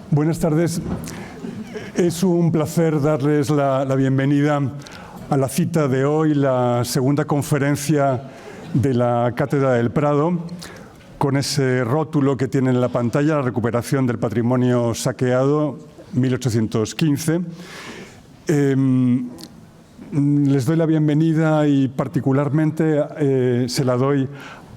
Buenas tardes. Es un placer darles la bienvenida a la cita de hoy, la segunda conferencia de la Cátedra del Prado, con ese rótulo que tiene en la pantalla, la recuperación del patrimonio saqueado, 1815. Les doy la bienvenida y particularmente se la doy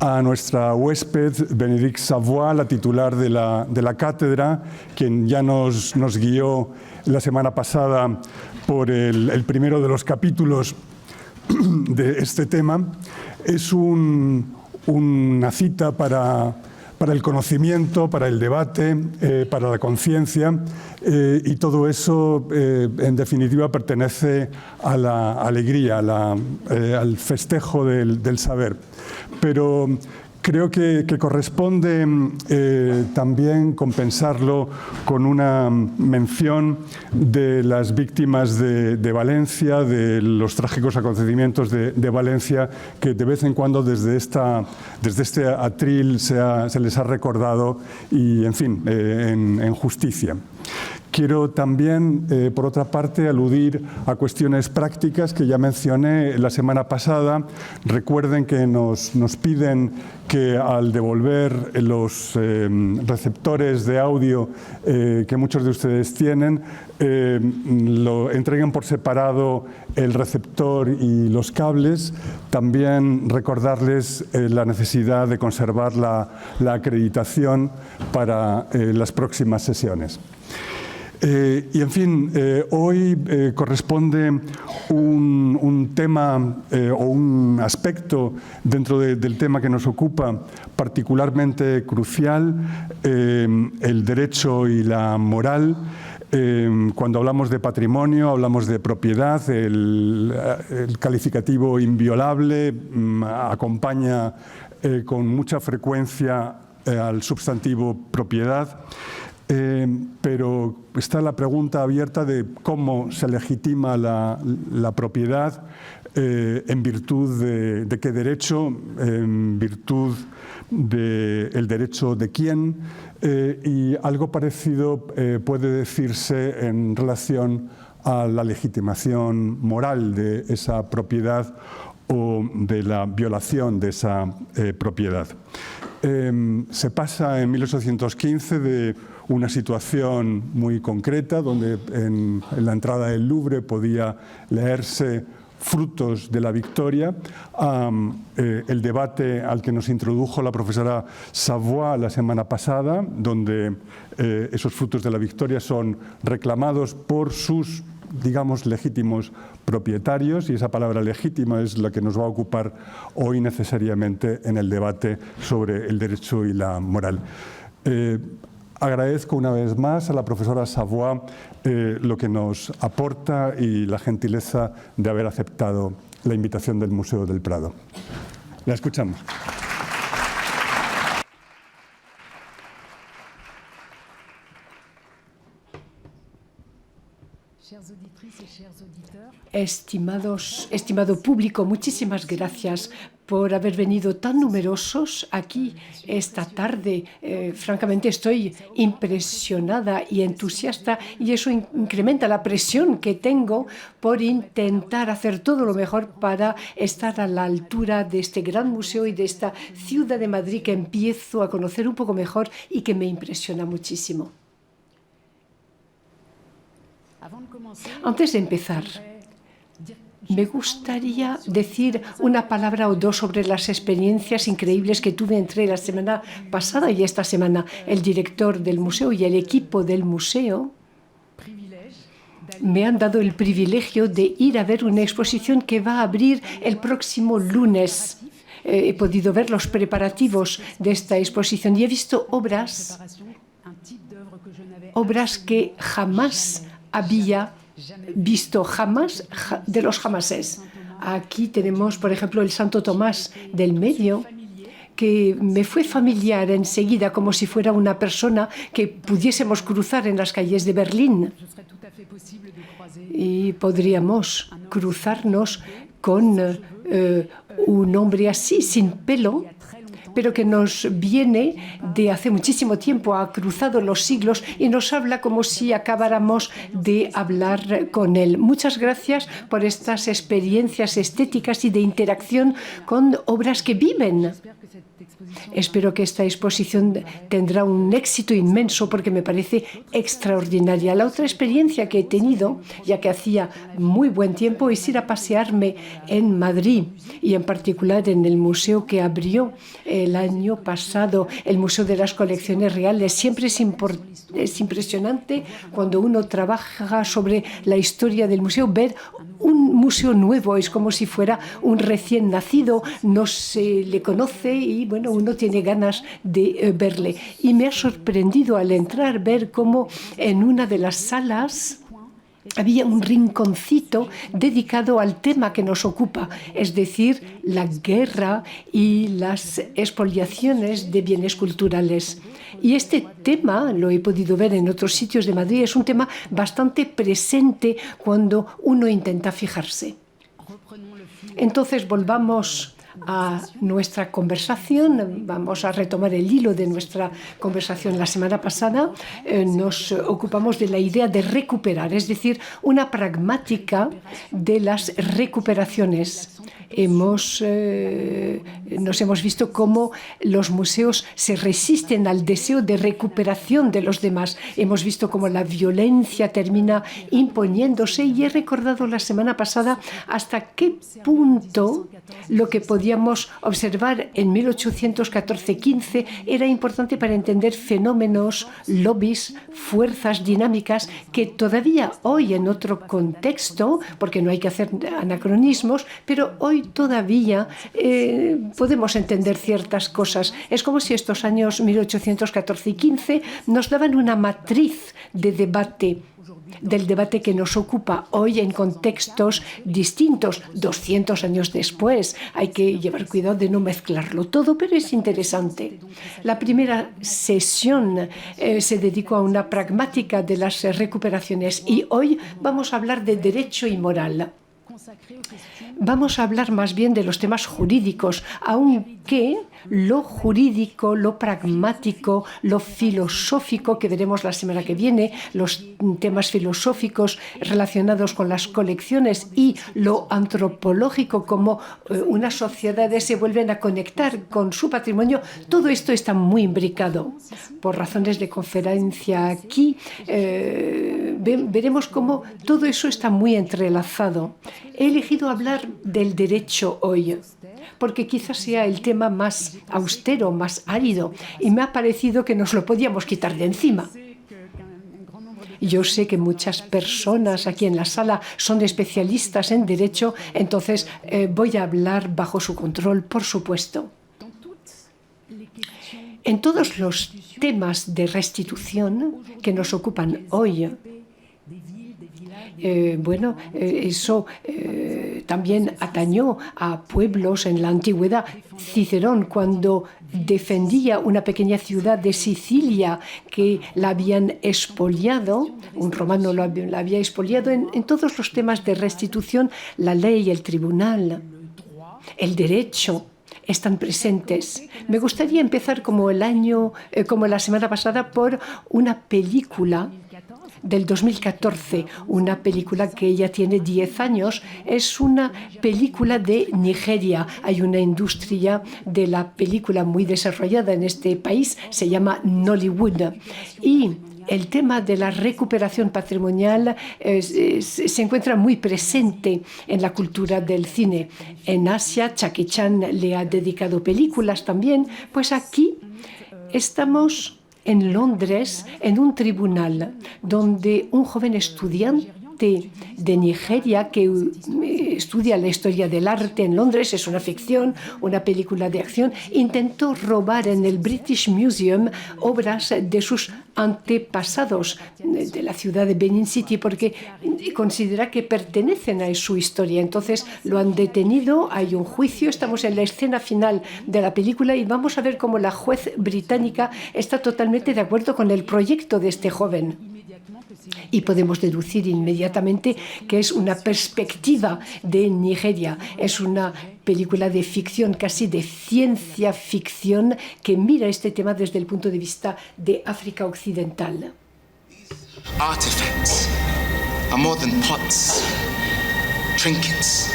a nuestra huésped, Bénédicte Savoy, la titular de la cátedra, quien ya nos guió la semana pasada por el primero de los capítulos de este tema. Es una cita para el conocimiento, para el debate, para la conciencia, y todo eso, en definitiva, pertenece a la alegría, al festejo del saber. Pero creo que corresponde también compensarlo con una mención de las víctimas de Valencia, de los trágicos acontecimientos de Valencia, que de vez en cuando desde este atril se les ha recordado y, en fin, en justicia. Quiero también, por otra parte, aludir a cuestiones prácticas que ya mencioné la semana pasada. Recuerden que nos piden que al devolver los receptores de audio que muchos de ustedes tienen, lo entreguen por separado el receptor y los cables. También recordarles la necesidad de conservar la acreditación para las próximas sesiones. Y en fin, hoy corresponde un tema o un aspecto dentro del tema que nos ocupa particularmente crucial, el derecho y la moral. Cuando hablamos de patrimonio, hablamos de propiedad, el calificativo inviolable acompaña con mucha frecuencia al sustantivo propiedad. Pero está la pregunta abierta de cómo se legitima la propiedad, en virtud de qué derecho, en virtud del derecho de quién, y algo parecido puede decirse en relación a la legitimación moral de esa propiedad o de la violación de esa propiedad. Se pasa en 1815 de una situación muy concreta donde en la entrada del Louvre podía leerse Frutos de la Victoria, el debate al que nos introdujo la profesora Savoy la semana pasada, donde esos frutos de la victoria son reclamados por sus, digamos, legítimos propietarios, y esa palabra legítima es la que nos va a ocupar hoy necesariamente en el debate sobre el derecho y la moral. Agradezco una vez más a la profesora Savoy lo que nos aporta y la gentileza de haber aceptado la invitación del Museo del Prado. La escuchamos. Estimado público, muchísimas gracias por haber venido tan numerosos aquí esta tarde. Francamente estoy impresionada y entusiasta, y eso incrementa la presión que tengo por intentar hacer todo lo mejor para estar a la altura de este gran museo y de esta ciudad de Madrid que empiezo a conocer un poco mejor y que me impresiona muchísimo. Antes de empezar, me gustaría decir una palabra o dos sobre las experiencias increíbles que tuve entre la semana pasada y esta semana. El director del museo y el equipo del museo me han dado el privilegio de ir a ver una exposición que va a abrir el próximo lunes. He podido ver los preparativos de esta exposición y he visto obras que jamás había visto, de los jamases. Aquí tenemos, por ejemplo, el Santo Tomás del Medio, que me fue familiar enseguida, como si fuera una persona que pudiésemos cruzar en las calles de Berlín. Y podríamos cruzarnos con un hombre así, sin pelo, pero que nos viene de hace muchísimo tiempo, ha cruzado los siglos y nos habla como si acabáramos de hablar con él. Muchas gracias por estas experiencias estéticas y de interacción con obras que viven. Espero que esta exposición tendrá un éxito inmenso porque me parece extraordinaria. La otra experiencia que he tenido, ya que hacía muy buen tiempo, es ir a pasearme en Madrid y en particular en el museo que abrió el año pasado, el Museo de las Colecciones Reales. Siempre es impresionante cuando uno trabaja sobre la historia del museo, ver un museo nuevo. Es como si fuera un recién nacido, no se le conoce y bueno, uno tiene ganas de verle. Y me ha sorprendido al entrar ver cómo en una de las salas había un rinconcito dedicado al tema que nos ocupa, es decir, la guerra y las expoliaciones de bienes culturales. Y este tema, lo he podido ver en otros sitios de Madrid, es un tema bastante presente cuando uno intenta fijarse. Entonces, volvamos a nuestra conversación. Vamos a retomar el hilo de nuestra conversación. La semana pasada nos ocupamos de la idea de recuperar, es decir, una pragmática de las recuperaciones. Nos hemos visto cómo los museos se resisten al deseo de recuperación de los demás. Hemos visto cómo la violencia termina imponiéndose y he recordado la semana pasada hasta qué punto lo que podíamos observar en 1814-15 era importante para entender fenómenos, lobbies, fuerzas dinámicas que todavía hoy en otro contexto, porque no hay que hacer anacronismos, pero hoy todavía podemos entender ciertas cosas. Es como si estos años 1814 y 15 nos daban una matriz de debate, del debate que nos ocupa hoy en contextos distintos, 200 años después. Hay que llevar cuidado de no mezclarlo todo, pero es interesante. La primera sesión se dedicó a una pragmática de las recuperaciones y hoy vamos a hablar de derecho y moral. Vamos a hablar más bien de los temas jurídicos, aunque lo jurídico, lo pragmático, lo filosófico, que veremos la semana que viene, los temas filosóficos relacionados con las colecciones y lo antropológico, cómo unas sociedades se vuelven a conectar con su patrimonio, todo esto está muy imbricado. Por razones de conferencia aquí, veremos cómo todo eso está muy entrelazado. He elegido hablar del derecho hoy, porque quizás sea el tema más austero, más árido, y me ha parecido que nos lo podíamos quitar de encima. Yo sé que muchas personas aquí en la sala son especialistas en derecho, entonces voy a hablar bajo su control, por supuesto. En todos los temas de restitución que nos ocupan hoy, eso también atañó a pueblos en la antigüedad. Cicerón, cuando defendía una pequeña ciudad de Sicilia que la habían expoliado, un romano la había expoliado, en todos los temas de restitución, la ley, el tribunal, el derecho están presentes. Me gustaría empezar como la semana pasada, por una película del 2014, una película que ya tiene 10 años. Es una película de Nigeria. Hay una industria de la película muy desarrollada en este país, se llama Nollywood. Y el tema de la recuperación patrimonial se encuentra muy presente en la cultura del cine. En Asia, Jackie Chan le ha dedicado películas también. Pues aquí estamos en Londres, en un tribunal donde un joven estudiante de Nigeria que estudia la historia del arte en Londres, es una ficción, una película de acción, intentó robar en el British Museum obras de sus antepasados de la ciudad de Benin City porque considera que pertenecen a su historia. Entonces lo han detenido, hay un juicio, estamos en la escena final de la película y vamos a ver cómo la juez británica está totalmente de acuerdo con el proyecto de este joven. Y podemos deducir inmediatamente que es una perspectiva de Nigeria. Es una película de ficción, casi de ciencia ficción, que mira este tema desde el punto de vista de África Occidental. Artifacts are more than pots, trinkets.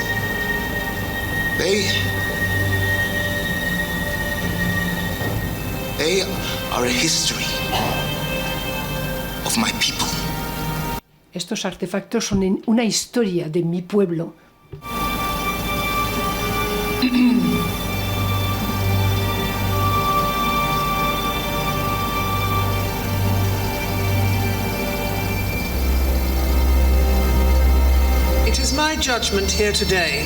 They are a history of my people. Estos artefactos son una historia de mi pueblo. It is my judgment here today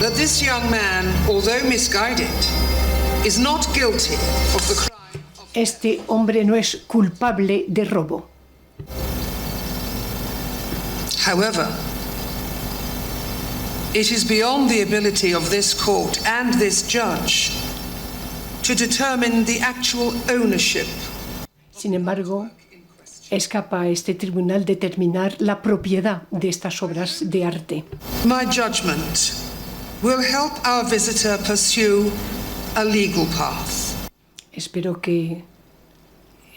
that this young man, although misguided, is not guilty of the crime of... Este hombre no es culpable de robo. However, it is beyond the ability of this court and this judge to determine the actual ownership. Sin embargo, escapa a este tribunal determinar la propiedad de estas obras de arte. My judgment will help our visitor pursue a legal path. Espero que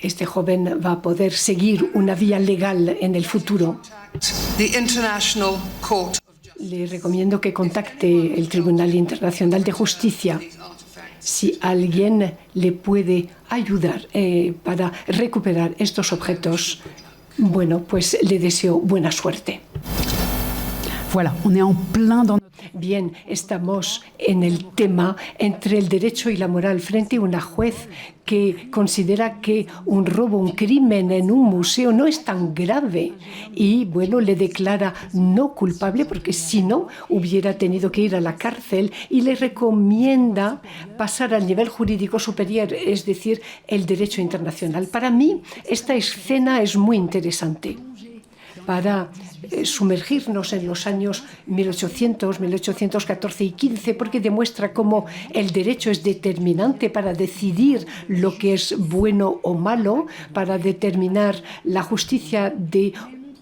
este joven va a poder seguir una vía legal en el futuro. The International Court of Justice. Le recomiendo que contacte el Tribunal Internacional de Justicia si alguien le puede ayudar para recuperar estos objetos. Bueno, pues le deseo buena suerte. Voilà, on est en plein dans notre... Bien, estamos en el tema entre el derecho y la moral frente a una juez que considera que un robo, un crimen en un museo no es tan grave y, bueno, le declara no culpable porque si no hubiera tenido que ir a la cárcel y le recomienda pasar al nivel jurídico superior, es decir, el derecho internacional. Para mí, esta escena es muy interesante para sumergirnos en los años 1800, 1814 y 15, porque demuestra cómo el derecho es determinante para decidir lo que es bueno o malo, para determinar la justicia de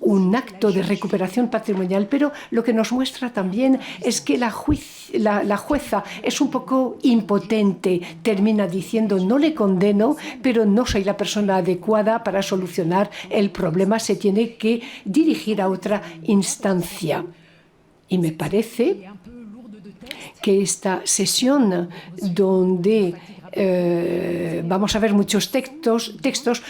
un acto de recuperación patrimonial, pero lo que nos muestra también es que la jueza es un poco impotente, termina diciendo no le condeno, pero no soy la persona adecuada para solucionar el problema, se tiene que dirigir a otra instancia. Y me parece que esta sesión donde vamos a ver muchos textos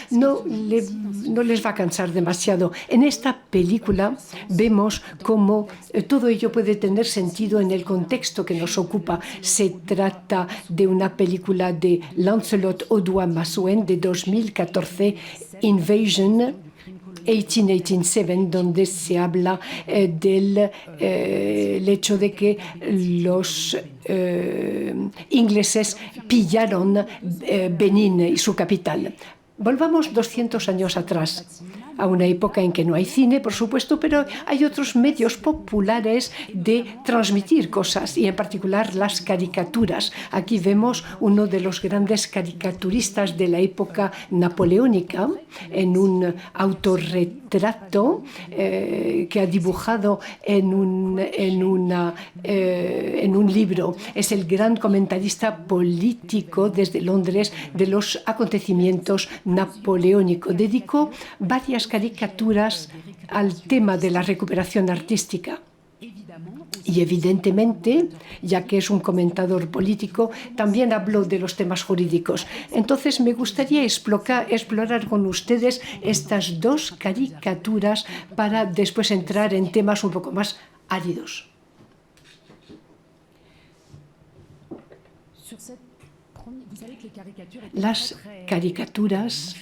no les va a cansar demasiado. En esta película vemos cómo todo ello puede tener sentido en el contexto que nos ocupa. Se trata de una película de Lancelot Audouin-Massouen de 2014, Invasion 1887, donde se habla del hecho de que los ingleses pillaron Benín y su capital. Volvamos 200 años atrás, a una época en que no hay cine, por supuesto, pero hay otros medios populares de transmitir cosas, y en particular las caricaturas. Aquí vemos uno de los grandes caricaturistas de la época napoleónica, en un autorretrato que ha dibujado en un libro. Es el gran comentarista político desde Londres de los acontecimientos napoleónicos. Dedicó varias caricaturas al tema de la recuperación artística. Y evidentemente, ya que es un comentador político, también habló de los temas jurídicos. Entonces me gustaría explorar con ustedes estas dos caricaturas para después entrar en temas un poco más áridos. Las caricaturas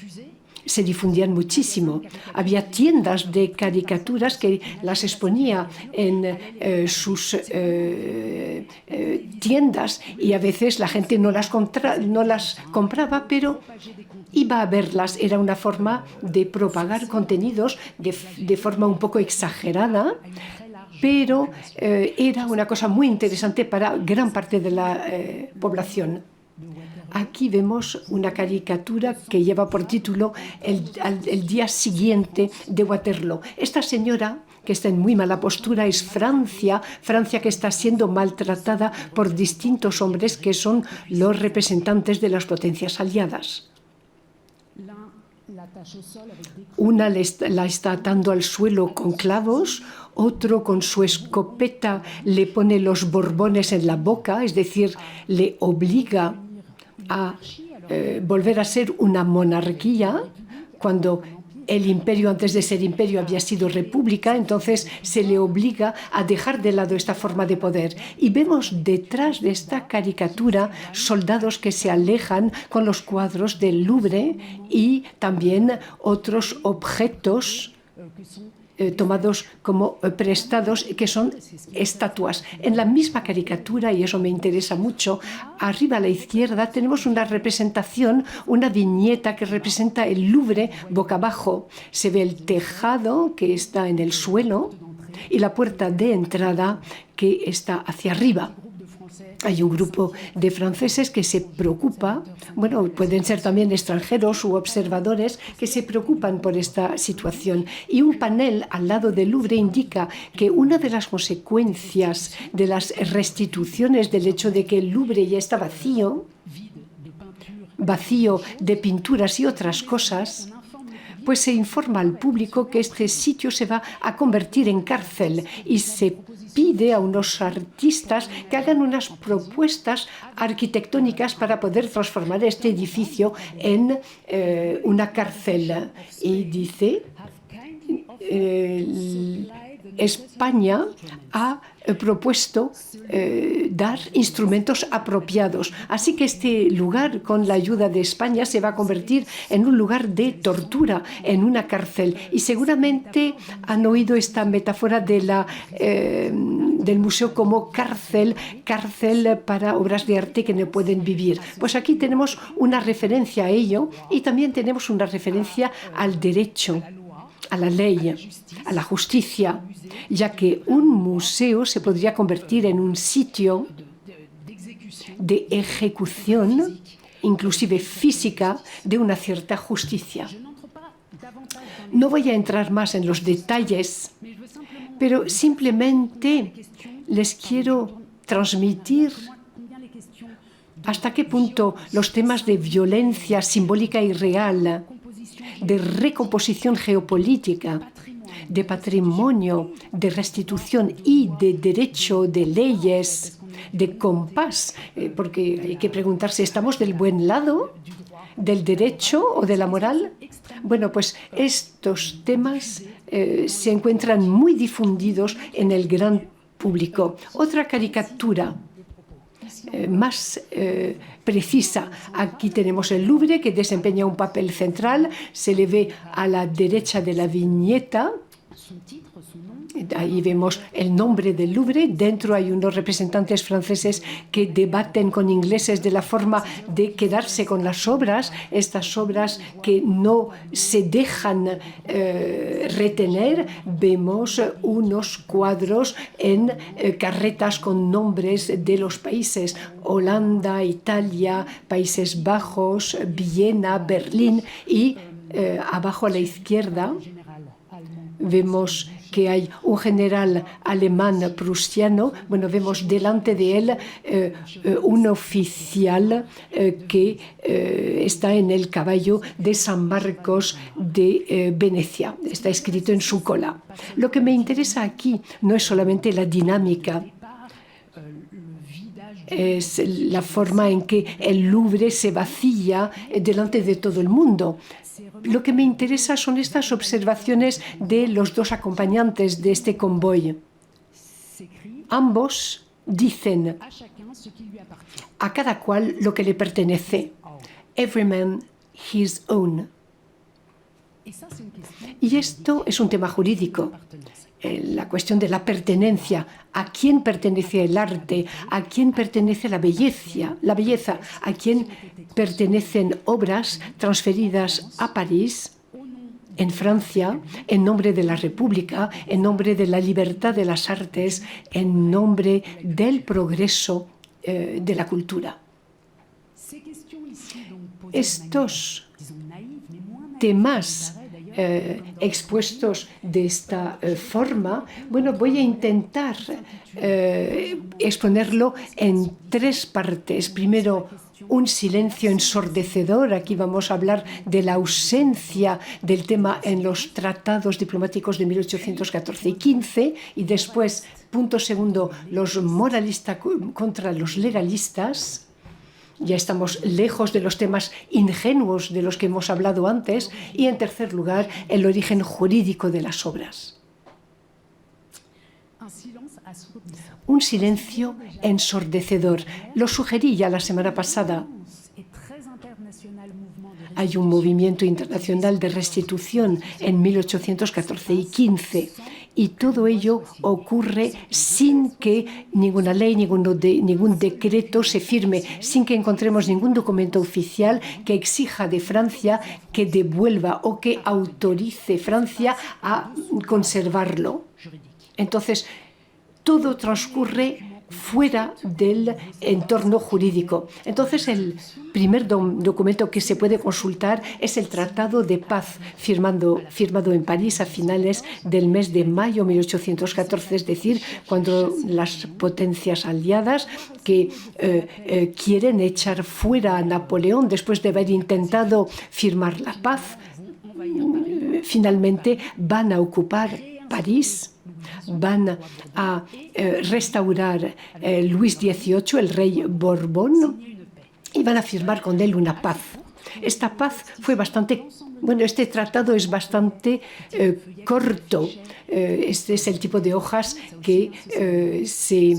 se difundían muchísimo. Había tiendas de caricaturas que las exponía en sus tiendas, y a veces la gente no las compraba, pero iba a verlas. Era una forma de propagar contenidos de forma un poco exagerada, pero era una cosa muy interesante para gran parte de la población. Aquí vemos una caricatura que lleva por título el día siguiente de Waterloo. Esta señora que está en muy mala postura es Francia, Francia que está siendo maltratada por distintos hombres que son los representantes de las potencias aliadas. Una la está atando al suelo con clavos, otro con su escopeta le pone los borbones en la boca, es decir, le obliga a volver a ser una monarquía cuando el imperio antes de ser imperio había sido república, entonces se le obliga a dejar de lado esta forma de poder. Y vemos detrás de esta caricatura soldados que se alejan con los cuadros del Louvre y también otros objetos tomados como prestados, que son estatuas. En la misma caricatura, y eso me interesa mucho, arriba a la izquierda tenemos una representación, una viñeta que representa el Louvre boca abajo. Se ve el tejado que está en el suelo y la puerta de entrada que está hacia arriba. Hay un grupo de franceses que se preocupa, bueno, pueden ser también extranjeros u observadores que se preocupan por esta situación. Y un panel al lado del Louvre indica que una de las consecuencias de las restituciones del hecho de que el Louvre ya está vacío de pinturas y otras cosas, pues se informa al público que este sitio se va a convertir en cárcel y se pide a unos artistas que hagan unas propuestas arquitectónicas para poder transformar este edificio en una cárcel. Y dice, España ha propuesto dar instrumentos apropiados. Así que este lugar, con la ayuda de España, se va a convertir en un lugar de tortura, en una cárcel. Y seguramente han oído esta metáfora de del museo como cárcel para obras de arte que no pueden vivir. Pues aquí tenemos una referencia a ello y también tenemos una referencia al derecho, a la ley, a la justicia, ya que un museo se podría convertir en un sitio de ejecución, inclusive física, de una cierta justicia. No voy a entrar más en los detalles, pero simplemente les quiero transmitir hasta qué punto los temas de violencia simbólica y real, de recomposición geopolítica, de patrimonio, de restitución y de derecho, de leyes, de compás, porque hay que preguntarse, ¿estamos del buen lado del derecho o de la moral? Bueno, pues estos temas se encuentran muy difundidos en el gran público. Otra caricatura más precisa. Aquí tenemos el Louvre, que desempeña un papel central. Se le ve a la derecha de la viñeta. Ahí vemos el nombre del Louvre. Dentro hay unos representantes franceses que debaten con ingleses de la forma de quedarse con las obras, estas obras que no se dejan retener. Vemos unos cuadros en carretas con nombres de los países: Holanda, Italia, Países Bajos, Viena, Berlín. Y abajo a la izquierda vemos que hay un general alemán prusiano. Bueno, vemos delante de él un oficial que está en el caballo de San Marcos de Venecia. Está escrito en su cola. Lo que me interesa aquí no es solamente la dinámica, es la forma en que el Louvre se vacía delante de todo el mundo. Lo que me interesa son estas observaciones de los dos acompañantes de este convoy. Ambos dicen a cada cual lo que le pertenece. Every man his own. Y esto es un tema jurídico. La cuestión de la pertenencia. ¿A quién pertenece el arte? ¿A quién pertenece la belleza? ¿A quién pertenecen obras transferidas a París, en Francia, en nombre de la República, en nombre de la libertad de las artes, en nombre del progreso de la cultura? Estos temas expuestos de esta forma, bueno, voy a intentar exponerlo en 3 partes. Primero, un silencio ensordecedor. Aquí vamos a hablar de la ausencia del tema en los tratados diplomáticos de 1814 y 15. Y después, punto segundo, los moralistas contra los legalistas. Ya estamos lejos de los temas ingenuos de los que hemos hablado antes. Y en tercer lugar, el origen jurídico de las obras. Un silencio ensordecedor. Lo sugerí ya la semana pasada. Hay un movimiento internacional de restitución en 1814 y 15. Y todo ello ocurre sin que ninguna ley, ningún decreto se firme, sin que encontremos ningún documento oficial que exija de Francia que devuelva o que autorice Francia a conservarlo. Entonces, todo transcurre fuera del entorno jurídico. Entonces, el primer documento que se puede consultar es el Tratado de Paz, firmado en París a finales del mes de mayo de 1814, es decir, cuando las potencias aliadas que quieren echar fuera a Napoleón después de haber intentado firmar la paz, finalmente van a ocupar París. Van a restaurar Luis XVIII, el rey Borbón, y van a firmar con él una paz. Esta paz fue este tratado es bastante corto. Este es el tipo de hojas que se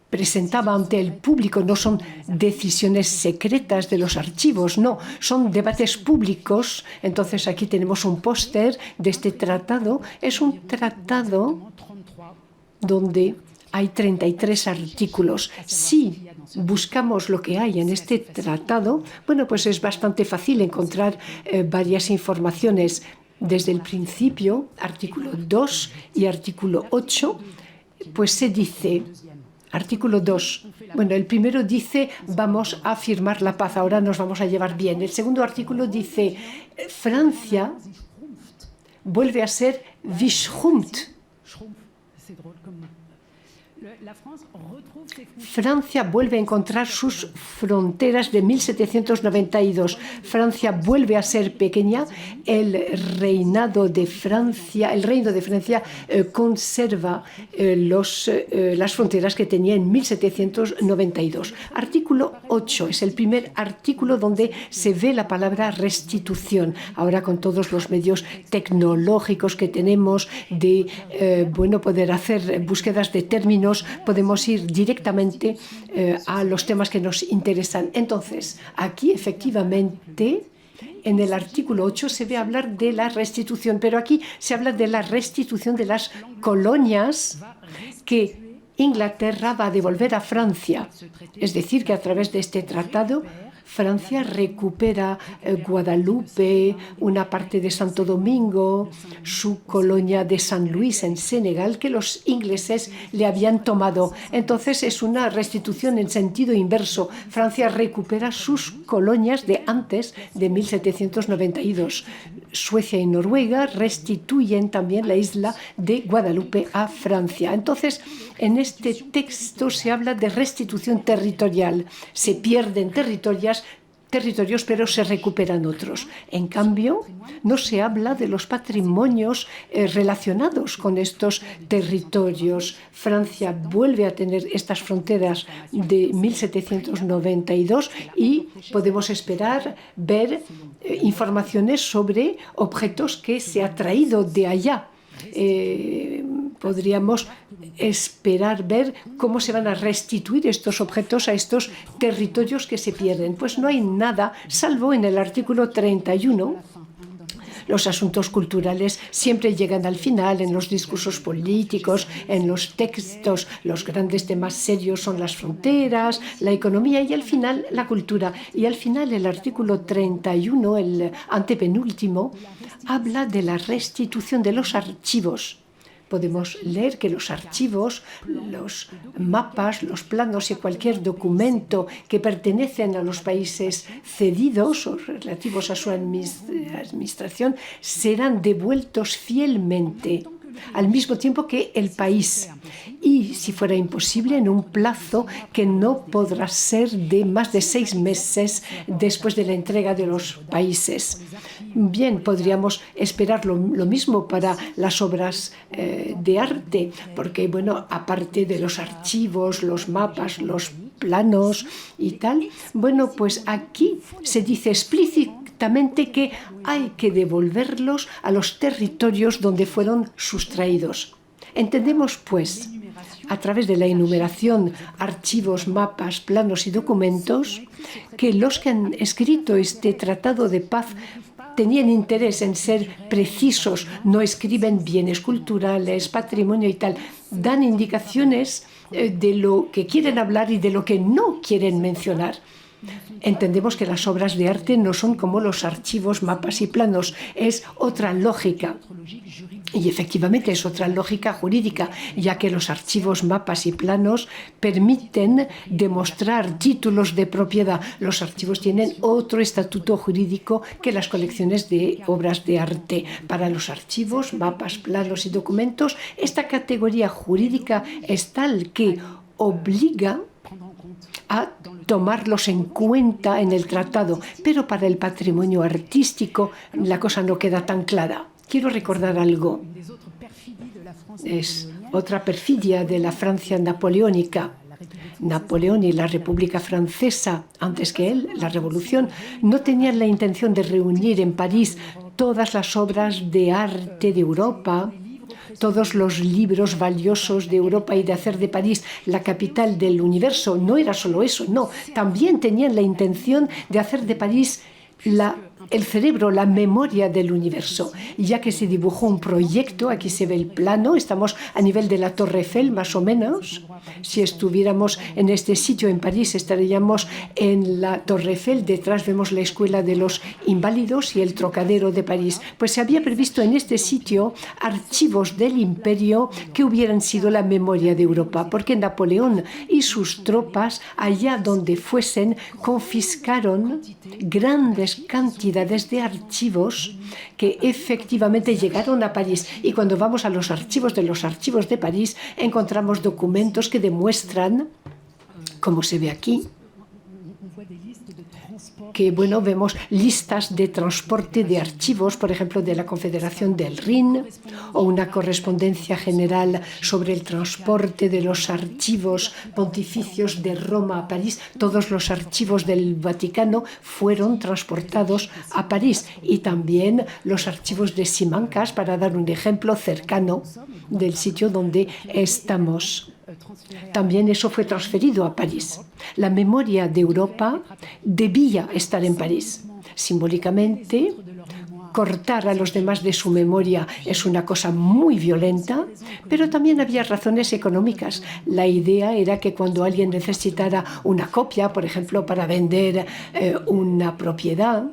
presentaba ante el público. No son decisiones secretas de los archivos, no, son debates públicos. Entonces aquí tenemos un póster de este tratado. Es un tratado donde hay 33 artículos. Si buscamos lo que hay en este tratado, bueno, pues es bastante fácil encontrar varias informaciones. Desde el principio, artículo 2 y artículo 8, pues se dice... Artículo 2. Bueno, el primero dice, vamos a firmar la paz, ahora nos vamos a llevar bien. El segundo artículo dice, Francia vuelve a ser Wischrumpft. Francia vuelve a encontrar sus fronteras de 1792. Francia vuelve a ser pequeña. El reino de Francia conserva las fronteras que tenía en 1792. Artículo 8 es el primer artículo donde se ve la palabra restitución. Ahora, con todos los medios tecnológicos que tenemos de poder hacer búsquedas de términos, podemos ir directamente a los temas que nos interesan. Entonces, aquí efectivamente, en el artículo 8 se ve hablar de la restitución, pero aquí se habla de la restitución de las colonias que Inglaterra va a devolver a Francia. Es decir, que a través de este tratado, Francia recupera Guadalupe, una parte de Santo Domingo, su colonia de San Luis en Senegal, que los ingleses le habían tomado. Entonces es una restitución en sentido inverso. Francia recupera sus colonias de antes de 1792. Suecia y Noruega restituyen también la isla de Guadalupe a Francia. Entonces, en este texto se habla de restitución territorial. Se pierden territorios, pero se recuperan otros. En cambio, no se habla de los patrimonios relacionados con estos territorios. Francia vuelve a tener estas fronteras de 1792 y podemos esperar ver informaciones sobre objetos que se ha traído de allá. Podríamos esperar ver cómo se van a restituir estos objetos a estos territorios que se pierden. Pues no hay nada, salvo en el artículo 31. Los asuntos culturales siempre llegan al final en los discursos políticos, en los textos. Los grandes temas serios son las fronteras, la economía y al final la cultura. Y al final el artículo 31, el antepenúltimo, habla de la restitución de los archivos. podemos leer que los archivos, los mapas, los planos y cualquier documento que pertenecen a los países cedidos o relativos a su administración serán devueltos fielmente al mismo tiempo que el país, y si fuera imposible en un plazo que no podrá ser de más de 6 meses después de la entrega de los países. Bien, podríamos esperar lo mismo para las obras de arte, porque, bueno, aparte de los archivos, los mapas, los planos y tal, bueno, pues aquí se dice explícitamente que hay que devolverlos a los territorios donde fueron sustraídos. Entendemos, pues, a través de la enumeración, archivos, mapas, planos y documentos, que los que han escrito este tratado de paz tenían interés en ser precisos, no escriben bienes culturales, patrimonio y tal, dan indicaciones de lo que quieren hablar y de lo que no quieren mencionar. Entendemos que las obras de arte no son como los archivos, mapas y planos, es otra lógica. Y efectivamente es otra lógica jurídica, ya que los archivos, mapas y planos permiten demostrar títulos de propiedad. Los archivos tienen otro estatuto jurídico que las colecciones de obras de arte. Para los archivos, mapas, planos y documentos, esta categoría jurídica es tal que obliga a tomarlos en cuenta en el tratado, pero para el patrimonio artístico la cosa no queda tan clara. Quiero recordar algo. Es otra perfidia de la Francia napoleónica. Napoleón y la República Francesa, antes que él, la Revolución, no tenían la intención de reunir en París todas las obras de arte de Europa, todos los libros valiosos de Europa y de hacer de París la capital del universo. No era solo eso, no. También tenían la intención de hacer de París el cerebro, la memoria del universo, ya que se dibujó un proyecto. Aquí se ve el plano, estamos a nivel de la Torre Eiffel, más o menos. Si estuviéramos en este sitio en París, estaríamos en la Torre Eiffel, detrás vemos la Escuela de los Inválidos y el Trocadero de París. Pues se había previsto en este sitio archivos del imperio que hubieran sido la memoria de Europa, porque Napoleón y sus tropas, allá donde fuesen, confiscaron grandes cantidades de archivos que efectivamente llegaron a París. Y cuando vamos a los archivos de París, encontramos documentos que demuestran, como se ve aquí, que, bueno, vemos listas de transporte de archivos, por ejemplo, de la Confederación del Rin, o una correspondencia general sobre el transporte de los archivos pontificios de Roma a París. Todos los archivos del Vaticano fueron transportados a París, y también los archivos de Simancas, para dar un ejemplo cercano del sitio donde estamos. También eso fue transferido a París. La memoria de Europa debía estar en París. Simbólicamente, cortar a los demás de su memoria es una cosa muy violenta, pero también había razones económicas. La idea era que cuando alguien necesitara una copia, por ejemplo, para vender una propiedad,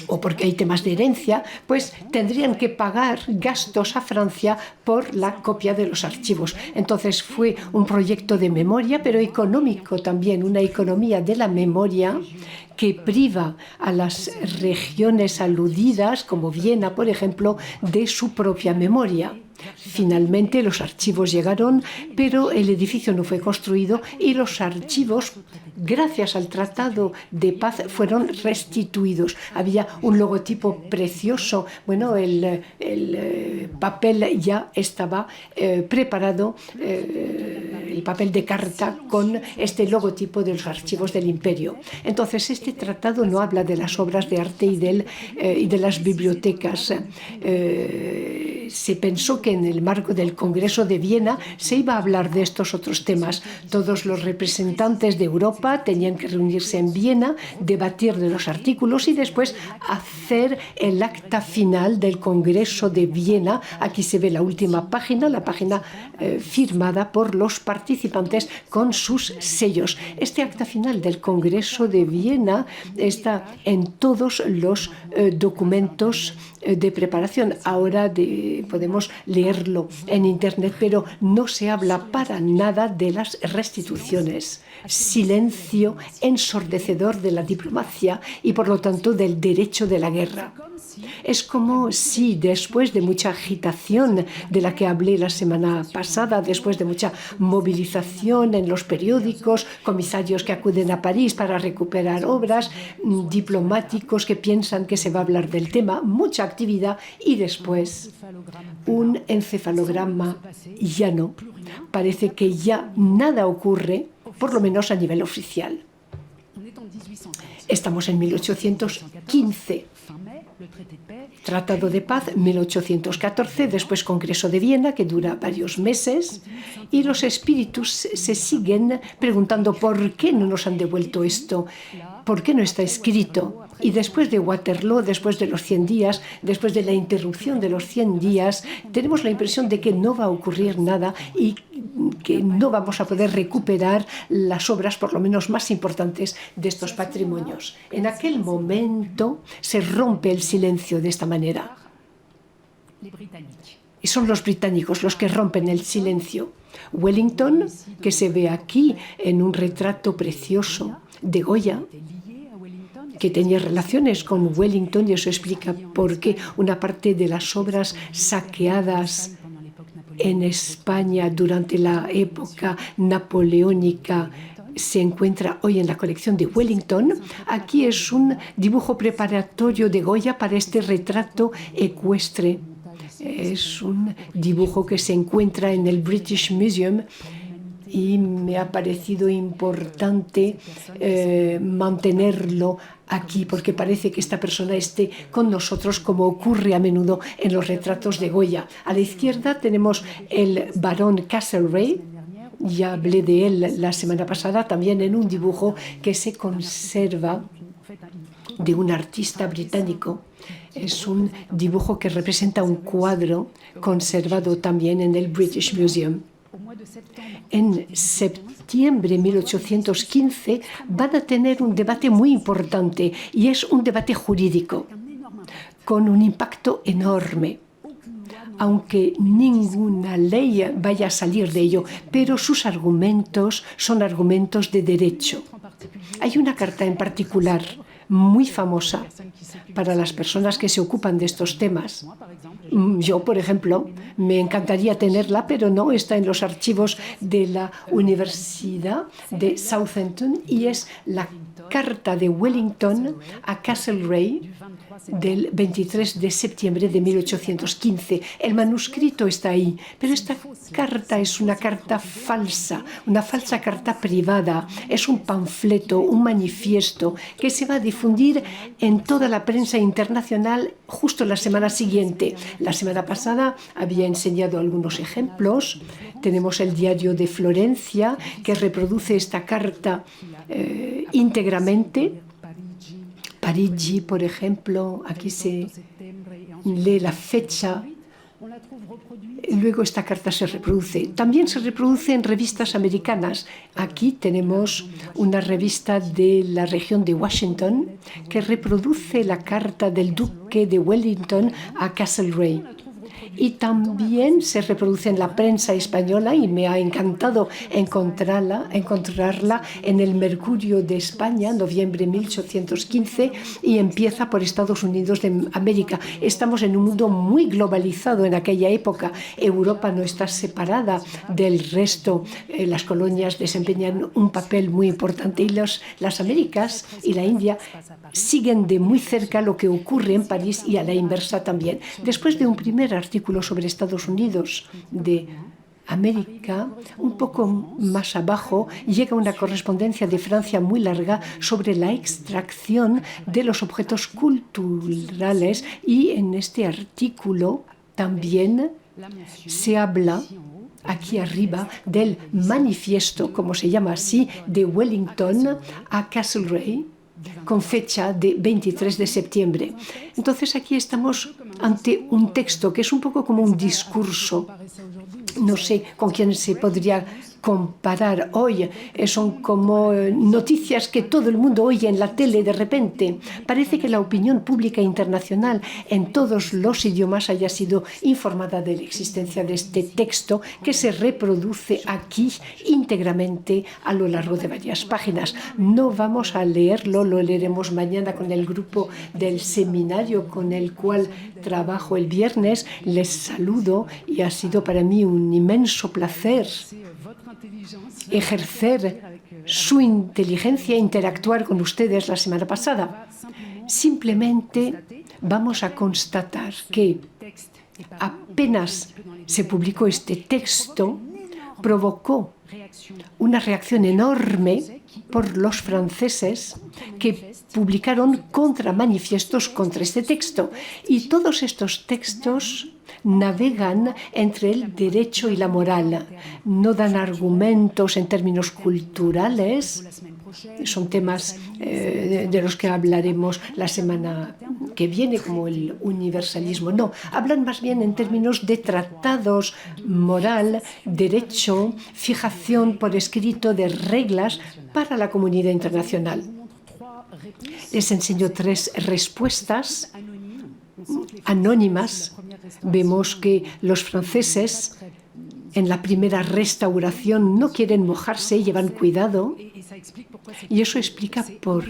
o porque hay temas de herencia, pues tendrían que pagar gastos a Francia por la copia de los archivos. Entonces fue un proyecto de memoria, pero económico también, una economía de la memoria que priva a las regiones aludidas, como Viena, por ejemplo, de su propia memoria. Finalmente los archivos llegaron, pero el edificio no fue construido y los archivos, gracias al Tratado de Paz, fueron restituidos. Había un logotipo precioso. Bueno, el papel ya estaba preparado, el papel de carta con este logotipo de los archivos del imperio. Entonces, este tratado no habla de las obras de arte y de las bibliotecas. Se pensó que en el marco del Congreso de Viena se iba a hablar de estos otros temas. Todos los representantes de Europa tenían que reunirse en Viena, debatir de los artículos y después hacer el acta final del Congreso de Viena. Aquí se ve la última página, la página firmada por los participantes participantes con sus sellos. Este acta final del Congreso de Viena está en todos los documentos de preparación. Ahora podemos leerlo en Internet, pero no se habla para nada de las restituciones. Silencio ensordecedor de la diplomacia y, por lo tanto, del derecho de la guerra. Es como si después de mucha agitación de la que hablé la semana pasada, después de mucha movilización en los periódicos, comisarios que acuden a París para recuperar obras, diplomáticos que piensan que se va a hablar del tema, mucha actividad y después un encefalograma llano. Parece que ya nada ocurre, por lo menos a nivel oficial. Estamos en 1815. Tratado de Paz, 1814, después Congreso de Viena, que dura varios meses, y los espíritus se siguen preguntando por qué no nos han devuelto esto, por qué no está escrito. Y después de Waterloo, después de los 100 días, después de la interrupción de los 100 días, tenemos la impresión de que no va a ocurrir nada y que no vamos a poder recuperar las obras, por lo menos más importantes, de estos patrimonios. En aquel momento se rompe el silencio de esta manera. Y son los británicos los que rompen el silencio. Wellington, que se ve aquí en un retrato precioso de Goya, que tenía relaciones con Wellington, y eso explica por qué una parte de las obras saqueadas en España durante la época napoleónica se encuentra hoy en la colección de Wellington. Aquí es un dibujo preparatorio de Goya para este retrato ecuestre. Es un dibujo que se encuentra en el British Museum y me ha parecido importante mantenerlo aquí porque parece que esta persona esté con nosotros, como ocurre a menudo en los retratos de Goya. A la izquierda tenemos el barón Castlereagh. Ya hablé de él la semana pasada, también en un dibujo que se conserva de un artista británico. Es un dibujo que representa un cuadro conservado también en el British Museum. En septiembre de 1815 van a tener un debate muy importante y es un debate jurídico con un impacto enorme, aunque ninguna ley vaya a salir de ello, pero sus argumentos son argumentos de derecho. Hay una carta en particular muy famosa para las personas que se ocupan de estos temas. Yo, por ejemplo, me encantaría tenerla, pero no está en los archivos de la Universidad de Southampton, y es la carta de Wellington a Castlereagh del 23 de septiembre de 1815. El manuscrito está ahí, pero esta carta es una carta falsa, una falsa carta privada. Es un panfleto, un manifiesto que se va a difundir en toda la prensa internacional justo la semana siguiente. La semana pasada había enseñado algunos ejemplos. Tenemos el diario de Florencia, que reproduce esta carta íntegramente. Parigi, por ejemplo, aquí se lee la fecha. Luego esta carta se reproduce. También se reproduce en revistas americanas. Aquí tenemos una revista de la región de Washington que reproduce la carta del duque de Wellington a Castlereagh. Y también se reproduce en la prensa española, y me ha encantado encontrarla en el Mercurio de España, noviembre de 1815, y empieza por Estados Unidos de América. Estamos en un mundo muy globalizado en aquella época. Europa no está separada del resto. Las colonias desempeñan un papel muy importante, y las Américas y la India siguen de muy cerca lo que ocurre en París, y a la inversa también. Después de un primer artículo sobre Estados Unidos de América, un poco más abajo llega una correspondencia de Francia muy larga sobre la extracción de los objetos culturales, y en este artículo también se habla aquí arriba del manifiesto, como se llama así, de Wellington a Castlereagh, con fecha de 23 de septiembre. Entonces aquí estamos ante un texto que es un poco como un discurso. No sé con quién se podría comparar hoy. Son como noticias que todo el mundo oye en la tele de repente. Parece que la opinión pública internacional en todos los idiomas haya sido informada de la existencia de este texto que se reproduce aquí íntegramente a lo largo de varias páginas. No vamos a leerlo, lo leeremos mañana con el grupo del seminario con el cual trabajo el viernes. Les saludo y ha sido para mí un inmenso placer ejercer su inteligencia e interactuar con ustedes la semana pasada. Simplemente vamos a constatar que apenas se publicó este texto, provocó una reacción enorme por los franceses que publicaron contramanifiestos contra este texto. Y todos estos textos navegan entre el derecho y la moral. No dan argumentos en términos culturales. Son temas de los que hablaremos la semana que viene, como el universalismo. No, hablan más bien en términos de tratados, moral, derecho, fijación por escrito de reglas para la comunidad internacional. Les enseño 3 respuestas anónimas. Vemos que los franceses en la primera restauración no quieren mojarse, llevan cuidado, y eso explica por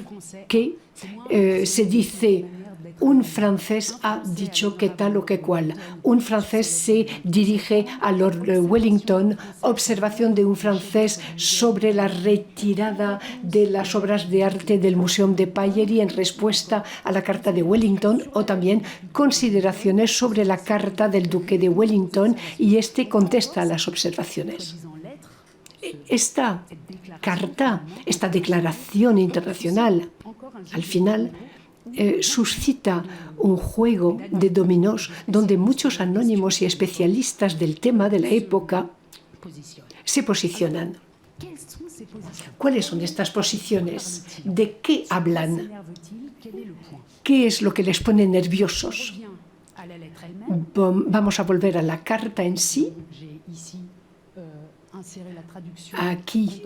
qué se dice un francés ha dicho que tal o que cual. Un francés se dirige a Lord Wellington, observación de un francés sobre la retirada de las obras de arte del Muséum de Paillerie en respuesta a la carta de Wellington, o también consideraciones sobre la carta del duque de Wellington, y este contesta a las observaciones. Esta carta, esta declaración internacional, al final, suscita un juego de dominós donde muchos anónimos y especialistas del tema de la época se posicionan. ¿Cuáles son estas posiciones? ¿De qué hablan? ¿Qué es lo que les pone nerviosos? Vamos a volver a la carta en sí. Aquí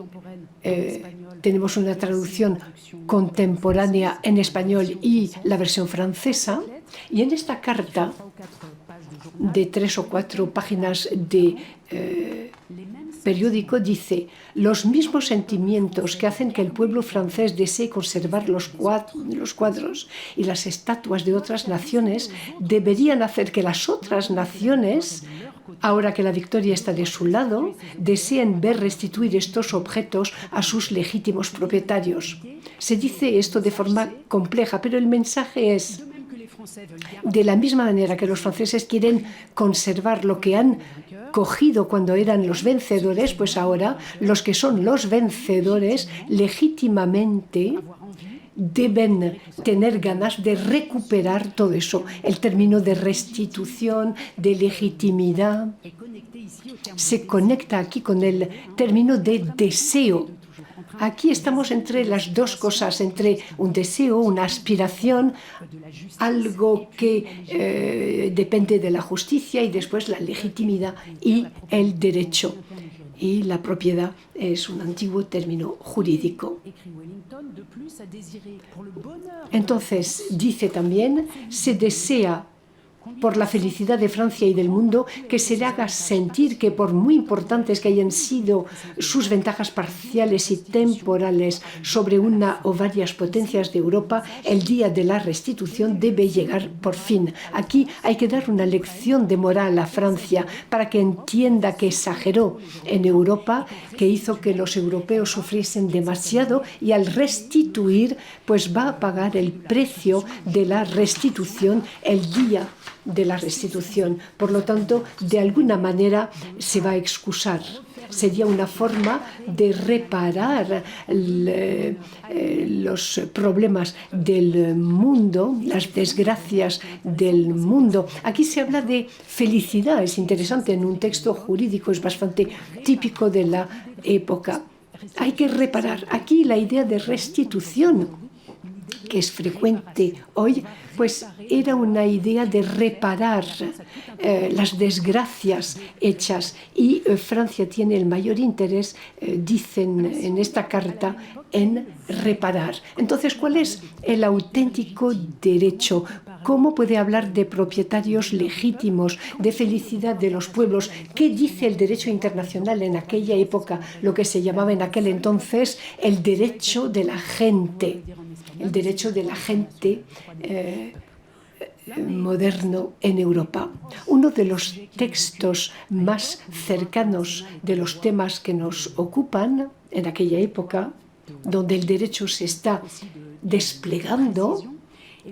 tenemos una traducción contemporánea en español y la versión francesa. Y en esta carta de 3 o 4 páginas de periódico dice: los mismos sentimientos que hacen que el pueblo francés desee conservar los cuadros y las estatuas de otras naciones deberían hacer que las otras naciones, ahora que la victoria está de su lado, deseen ver restituir estos objetos a sus legítimos propietarios. Se dice esto de forma compleja, pero el mensaje es: de la misma manera que los franceses quieren conservar lo que han cogido cuando eran los vencedores, pues ahora los que son los vencedores legítimamente deben tener ganas de recuperar todo eso. El término de restitución, de legitimidad, se conecta aquí con el término de deseo. Aquí estamos entre las dos cosas, entre un deseo, una aspiración, algo que depende de la justicia, y después la legitimidad y el derecho. Y la propiedad es un antiguo término jurídico. Entonces, dice también, se desea por la felicidad de Francia y del mundo, que se le haga sentir que, por muy importantes que hayan sido sus ventajas parciales y temporales sobre una o varias potencias de Europa, el día de la restitución debe llegar por fin. Aquí hay que dar una lección de moral a Francia para que entienda que exageró en Europa, que hizo que los europeos sufriesen demasiado, y al restituir, pues va a pagar el precio de la restitución el día de la restitución. Por lo tanto, de alguna manera se va a excusar. Sería una forma de reparar los problemas del mundo, las desgracias del mundo. Aquí se habla de felicidad. Es interesante, en un texto jurídico es bastante típico de la época. Hay que reparar. Aquí la idea de restitución que es frecuente hoy, pues era una idea de reparar las desgracias hechas. Y Francia tiene el mayor interés, dicen en esta carta, en reparar. Entonces, ¿cuál es el auténtico derecho? ¿Cómo puede hablar de propietarios legítimos, de felicidad de los pueblos? ¿Qué dice el derecho internacional en aquella época, lo que se llamaba en aquel entonces el derecho de la gente? El derecho de la gente moderno en Europa. Uno de los textos más cercanos de los temas que nos ocupan en aquella época, donde el derecho se está desplegando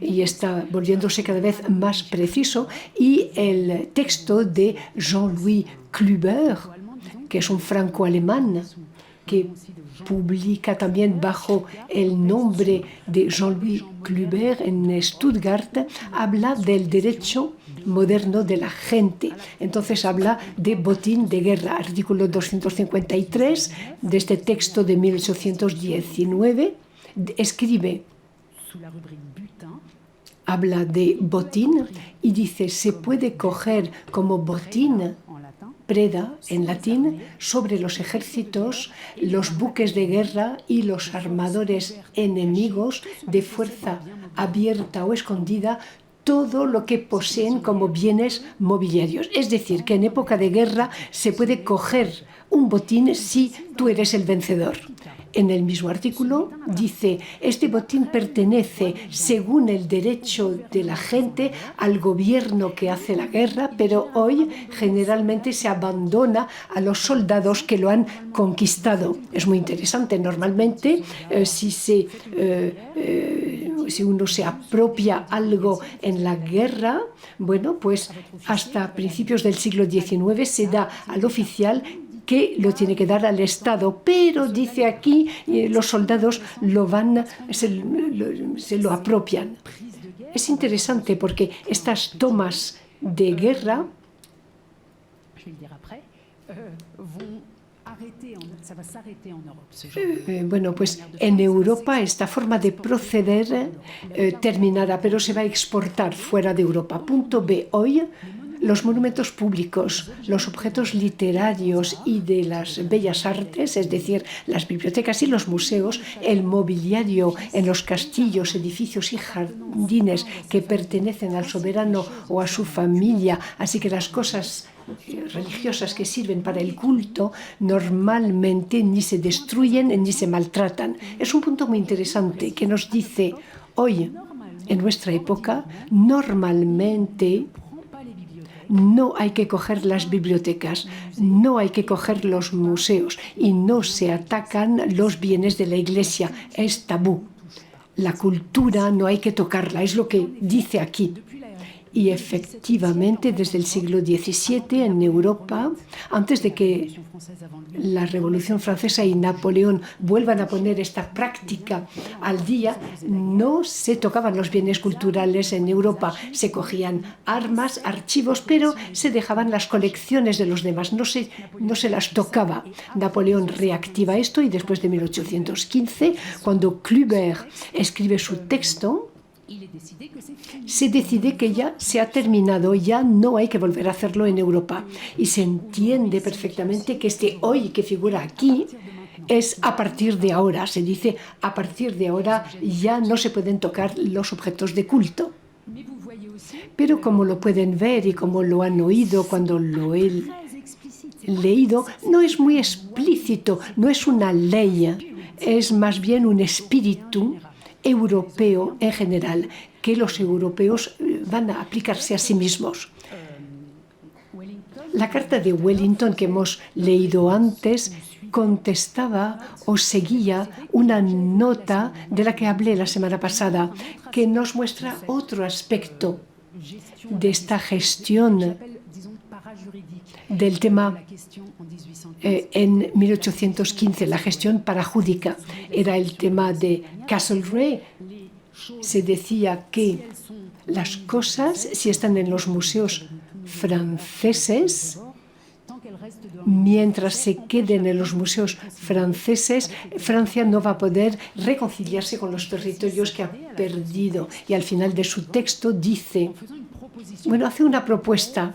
y está volviéndose cada vez más preciso, y el texto de Jean-Louis Kluber, que es un franco-alemán que publica también bajo el nombre de Jean-Louis Kluber en Stuttgart, habla del derecho moderno de la gente. Entonces habla de botín de guerra, artículo 253 de este texto de 1819, escribe, habla de botín y dice: se puede coger como botín, preda en latín, sobre los ejércitos, los buques de guerra y los armadores enemigos de fuerza abierta o escondida, todo lo que poseen como bienes mobiliarios. Es decir, que en época de guerra se puede coger un botín si tú eres el vencedor. En el mismo artículo dice: este botín pertenece, según el derecho de la gente, al gobierno que hace la guerra, pero hoy generalmente se abandona a los soldados que lo han conquistado. Es muy interesante. Normalmente, si uno se apropia algo en la guerra, bueno, pues hasta principios del siglo XIX se da al oficial que lo tiene que dar al Estado, pero dice aquí los soldados se lo apropian. Es interesante porque estas tomas de guerra bueno, pues en Europa esta forma de proceder terminará, pero se va a exportar fuera de Europa. Punto B. Hoy los monumentos públicos, los objetos literarios y de las bellas artes, es decir, las bibliotecas y los museos, el mobiliario en los castillos, edificios y jardines que pertenecen al soberano o a su familia, así que las cosas religiosas que sirven para el culto normalmente ni se destruyen ni se maltratan. Es un punto muy interesante que nos dice: hoy, en nuestra época, normalmente no hay que coger las bibliotecas, no hay que coger los museos y no se atacan los bienes de la Iglesia. Es tabú. La cultura no hay que tocarla, es lo que dice aquí. Y efectivamente, desde el siglo XVII en Europa, antes de que la Revolución Francesa y Napoleón vuelvan a poner esta práctica al día, no se tocaban los bienes culturales en Europa. Se cogían armas, archivos, pero se dejaban las colecciones de los demás, no se las tocaba. Napoleón reactiva esto y después de 1815, cuando Kluber escribe su texto, se decide que ya se ha terminado, ya no hay que volver a hacerlo en Europa. Y se entiende perfectamente que este hoy que figura aquí es a partir de ahora. Se dice: a partir de ahora ya no se pueden tocar los objetos de culto. Pero como lo pueden ver y como lo han oído cuando lo he leído, no es muy explícito, no es una ley, es más bien un espíritu europeo en general, que los europeos van a aplicarse a sí mismos. La carta de Wellington que hemos leído antes contestaba o seguía una nota de la que hablé la semana pasada, que nos muestra otro aspecto de esta gestión del tema en 1815, la gestión parajúdica. Era el tema de Castlereagh. Se decía que las cosas, si están en los museos franceses, mientras se queden en los museos franceses, Francia no va a poder reconciliarse con los territorios que ha perdido. Y al final de su texto dice, hace una propuesta.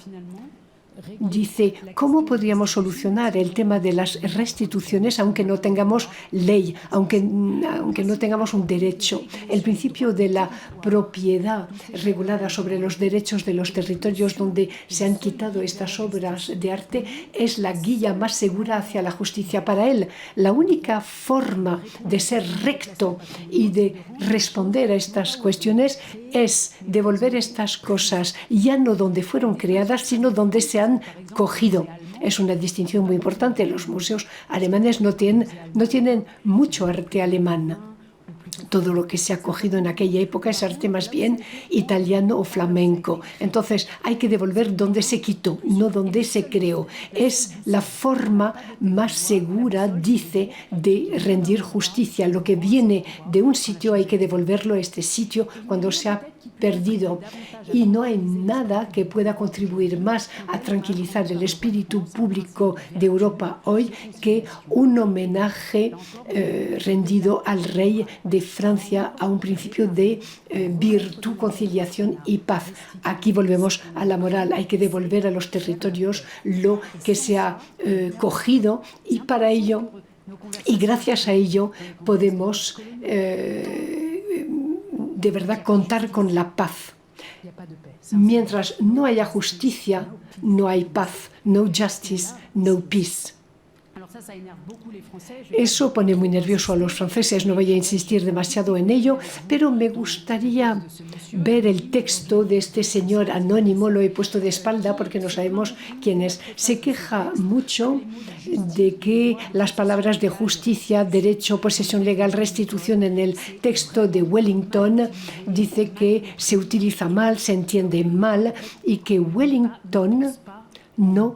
Dice, ¿cómo podríamos solucionar el tema de las restituciones aunque no tengamos ley, aunque no tengamos un derecho? El principio de la propiedad regulada sobre los derechos de los territorios donde se han quitado estas obras de arte es la guía más segura hacia la justicia. Para él, la única forma de ser recto y de responder a estas cuestiones es devolver estas cosas ya no donde fueron creadas, sino donde se han cogido. Es una distinción muy importante. Los museos alemanes no tienen mucho arte alemán. Todo lo que se ha cogido en aquella época es arte más bien italiano o flamenco. Entonces hay que devolver donde se quitó, no donde se creó. Es la forma más segura, dice, de rendir justicia. Lo que viene de un sitio hay que devolverlo a este sitio cuando se ha perdido. Y no hay nada que pueda contribuir más a tranquilizar el espíritu público de Europa hoy que un homenaje rendido al rey de Francia a un principio de virtud, conciliación y paz. Aquí volvemos a la moral. Hay que devolver a los territorios lo que se ha cogido y para ello, y gracias a ello, podemos de verdad contar con la paz. Mientras no haya justicia, no hay paz. No justice, no peace. Eso pone muy nervioso a los franceses, no voy a insistir demasiado en ello, pero me gustaría ver el texto de este señor anónimo, lo he puesto de espalda porque no sabemos quién es. Se queja mucho de que las palabras de justicia, derecho, posesión legal, restitución en el texto de Wellington dice que se utiliza mal, se entiende mal y que Wellington no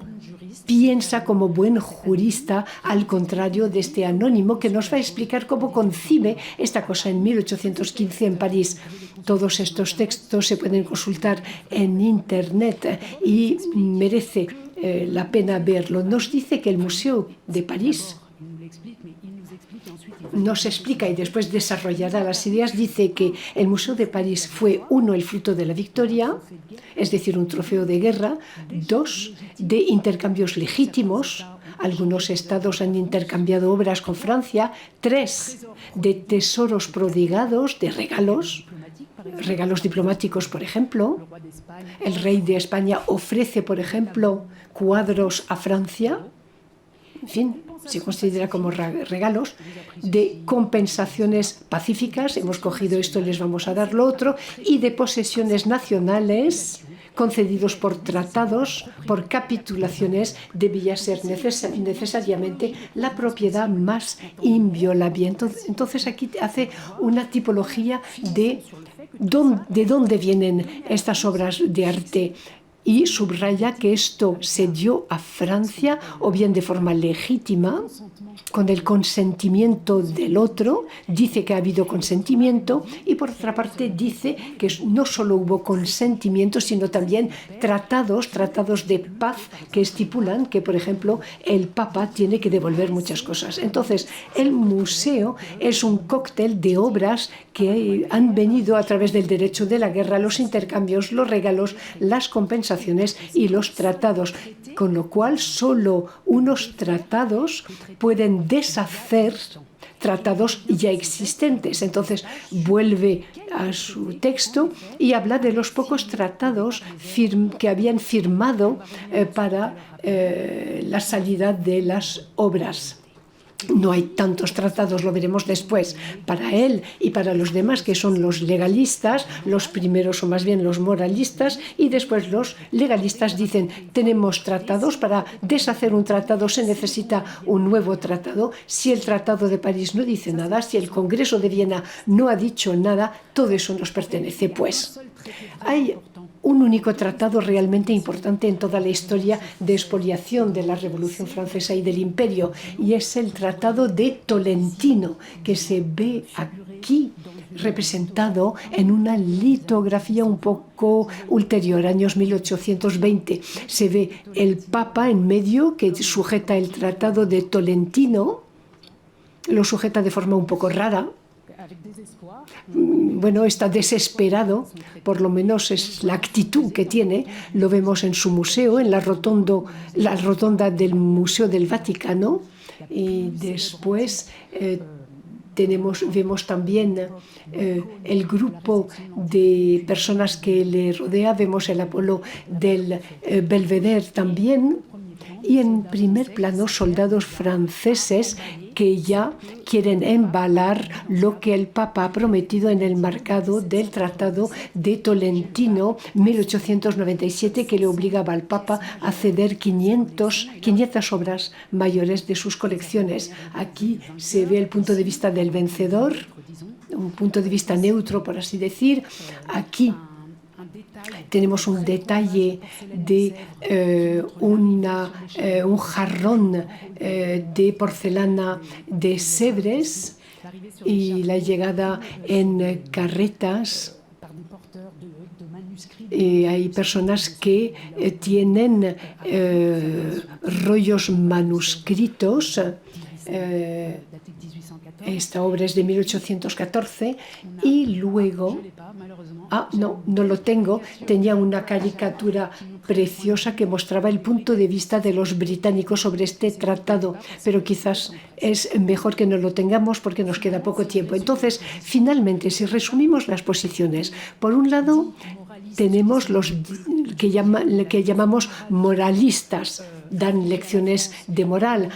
piensa como buen jurista, al contrario de este anónimo que nos va a explicar cómo concibe esta cosa en 1815 en París. Todos estos textos se pueden consultar en Internet y merece la pena verlo. Nos dice que el Museo de París nos explica y después desarrollará las ideas, dice que el Museo de París fue, 1, el fruto de la victoria, es decir, un trofeo de guerra, 2, de intercambios legítimos, algunos estados han intercambiado obras con Francia, 3, de tesoros prodigados, de regalos diplomáticos, por ejemplo. El rey de España ofrece, por ejemplo, cuadros a Francia, en fin, se considera como regalos, de compensaciones pacíficas, hemos cogido esto, les vamos a dar lo otro, y de posesiones nacionales concedidos por tratados, por capitulaciones, debía ser necesariamente la propiedad más inviolable. Entonces aquí hace una tipología de dónde vienen estas obras de arte. Y subraya que esto se dio a Francia o bien de forma legítima, con el consentimiento del otro, dice que ha habido consentimiento y por otra parte dice que no solo hubo consentimiento, sino también tratados de paz que estipulan que, por ejemplo, el Papa tiene que devolver muchas cosas. Entonces, el museo es un cóctel de obras que han venido a través del derecho de la guerra, los intercambios, los regalos, las compensaciones y los tratados, con lo cual solo unos tratados pueden deshacer tratados ya existentes. Entonces vuelve a su texto y habla de los pocos tratados que habían firmado para la salida de las obras. No hay tantos tratados, lo veremos después, para él y para los demás, que son los legalistas, los primeros o más bien los moralistas, y después los legalistas dicen, tenemos tratados, para deshacer un tratado se necesita un nuevo tratado. Si el Tratado de París no dice nada, si el Congreso de Viena no ha dicho nada, todo eso nos pertenece. Pues hay un único tratado realmente importante en toda la historia de expoliación de la Revolución Francesa y del Imperio, y es el Tratado de Tolentino, que se ve aquí representado en una litografía un poco ulterior, años 1820. Se ve el Papa en medio, que sujeta el Tratado de Tolentino, lo sujeta de forma un poco rara. Bueno, está desesperado, por lo menos es la actitud que tiene. Lo vemos en su museo, en la rotonda del Museo del Vaticano, y después vemos también el grupo de personas que le rodea. Vemos el Apolo del Belvedere también, y en primer plano soldados franceses que ya quieren embalar lo que el Papa ha prometido en el marcado del Tratado de Tolentino 1897, que le obligaba al Papa a ceder 500 obras mayores de sus colecciones. Aquí se ve el punto de vista del vencedor, un punto de vista neutro, por así decir. Aquí tenemos un detalle de un jarrón de porcelana de Sèvres y la llegada en carretas. Hay personas que tienen rollos manuscritos. Esta obra es de 1814 y luego... no lo tengo. Tenía una caricatura preciosa que mostraba el punto de vista de los británicos sobre este tratado, pero quizás es mejor que no lo tengamos porque nos queda poco tiempo. Entonces, finalmente, si resumimos las posiciones, por un lado, tenemos los que llamamos moralistas, dan lecciones de moral.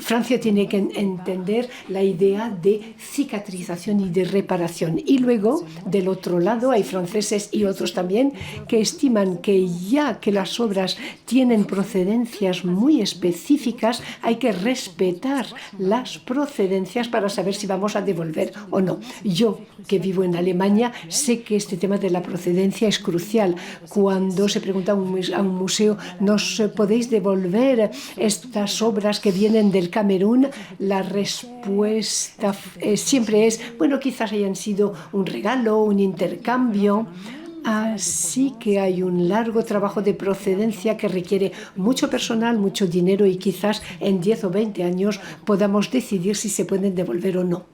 Francia tiene que entender la idea de cicatrización y de reparación. Y luego, del otro lado, hay franceses y otros también que estiman que ya que las obras tienen procedencias muy específicas, hay que respetar las procedencias para saber si vamos a devolver o no. Yo, que vivo en Alemania, sé que este tema de la procedencia es crucial. Cuando se pregunta a un museo, ¿nos podéis devolver estas obras que vienen del Camerún? La respuesta siempre es, bueno, quizás hayan sido un regalo, un intercambio. Así que hay un largo trabajo de procedencia que requiere mucho personal, mucho dinero, y quizás en 10 o 20 años podamos decidir si se pueden devolver o no.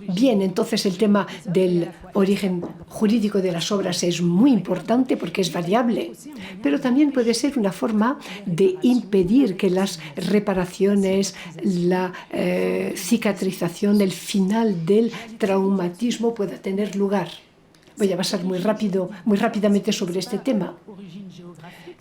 Bien, entonces el tema del origen jurídico de las obras es muy importante porque es variable, pero también puede ser una forma de impedir que las reparaciones, la cicatrización, el final del traumatismo pueda tener lugar. Voy a pasar muy rápidamente sobre este tema.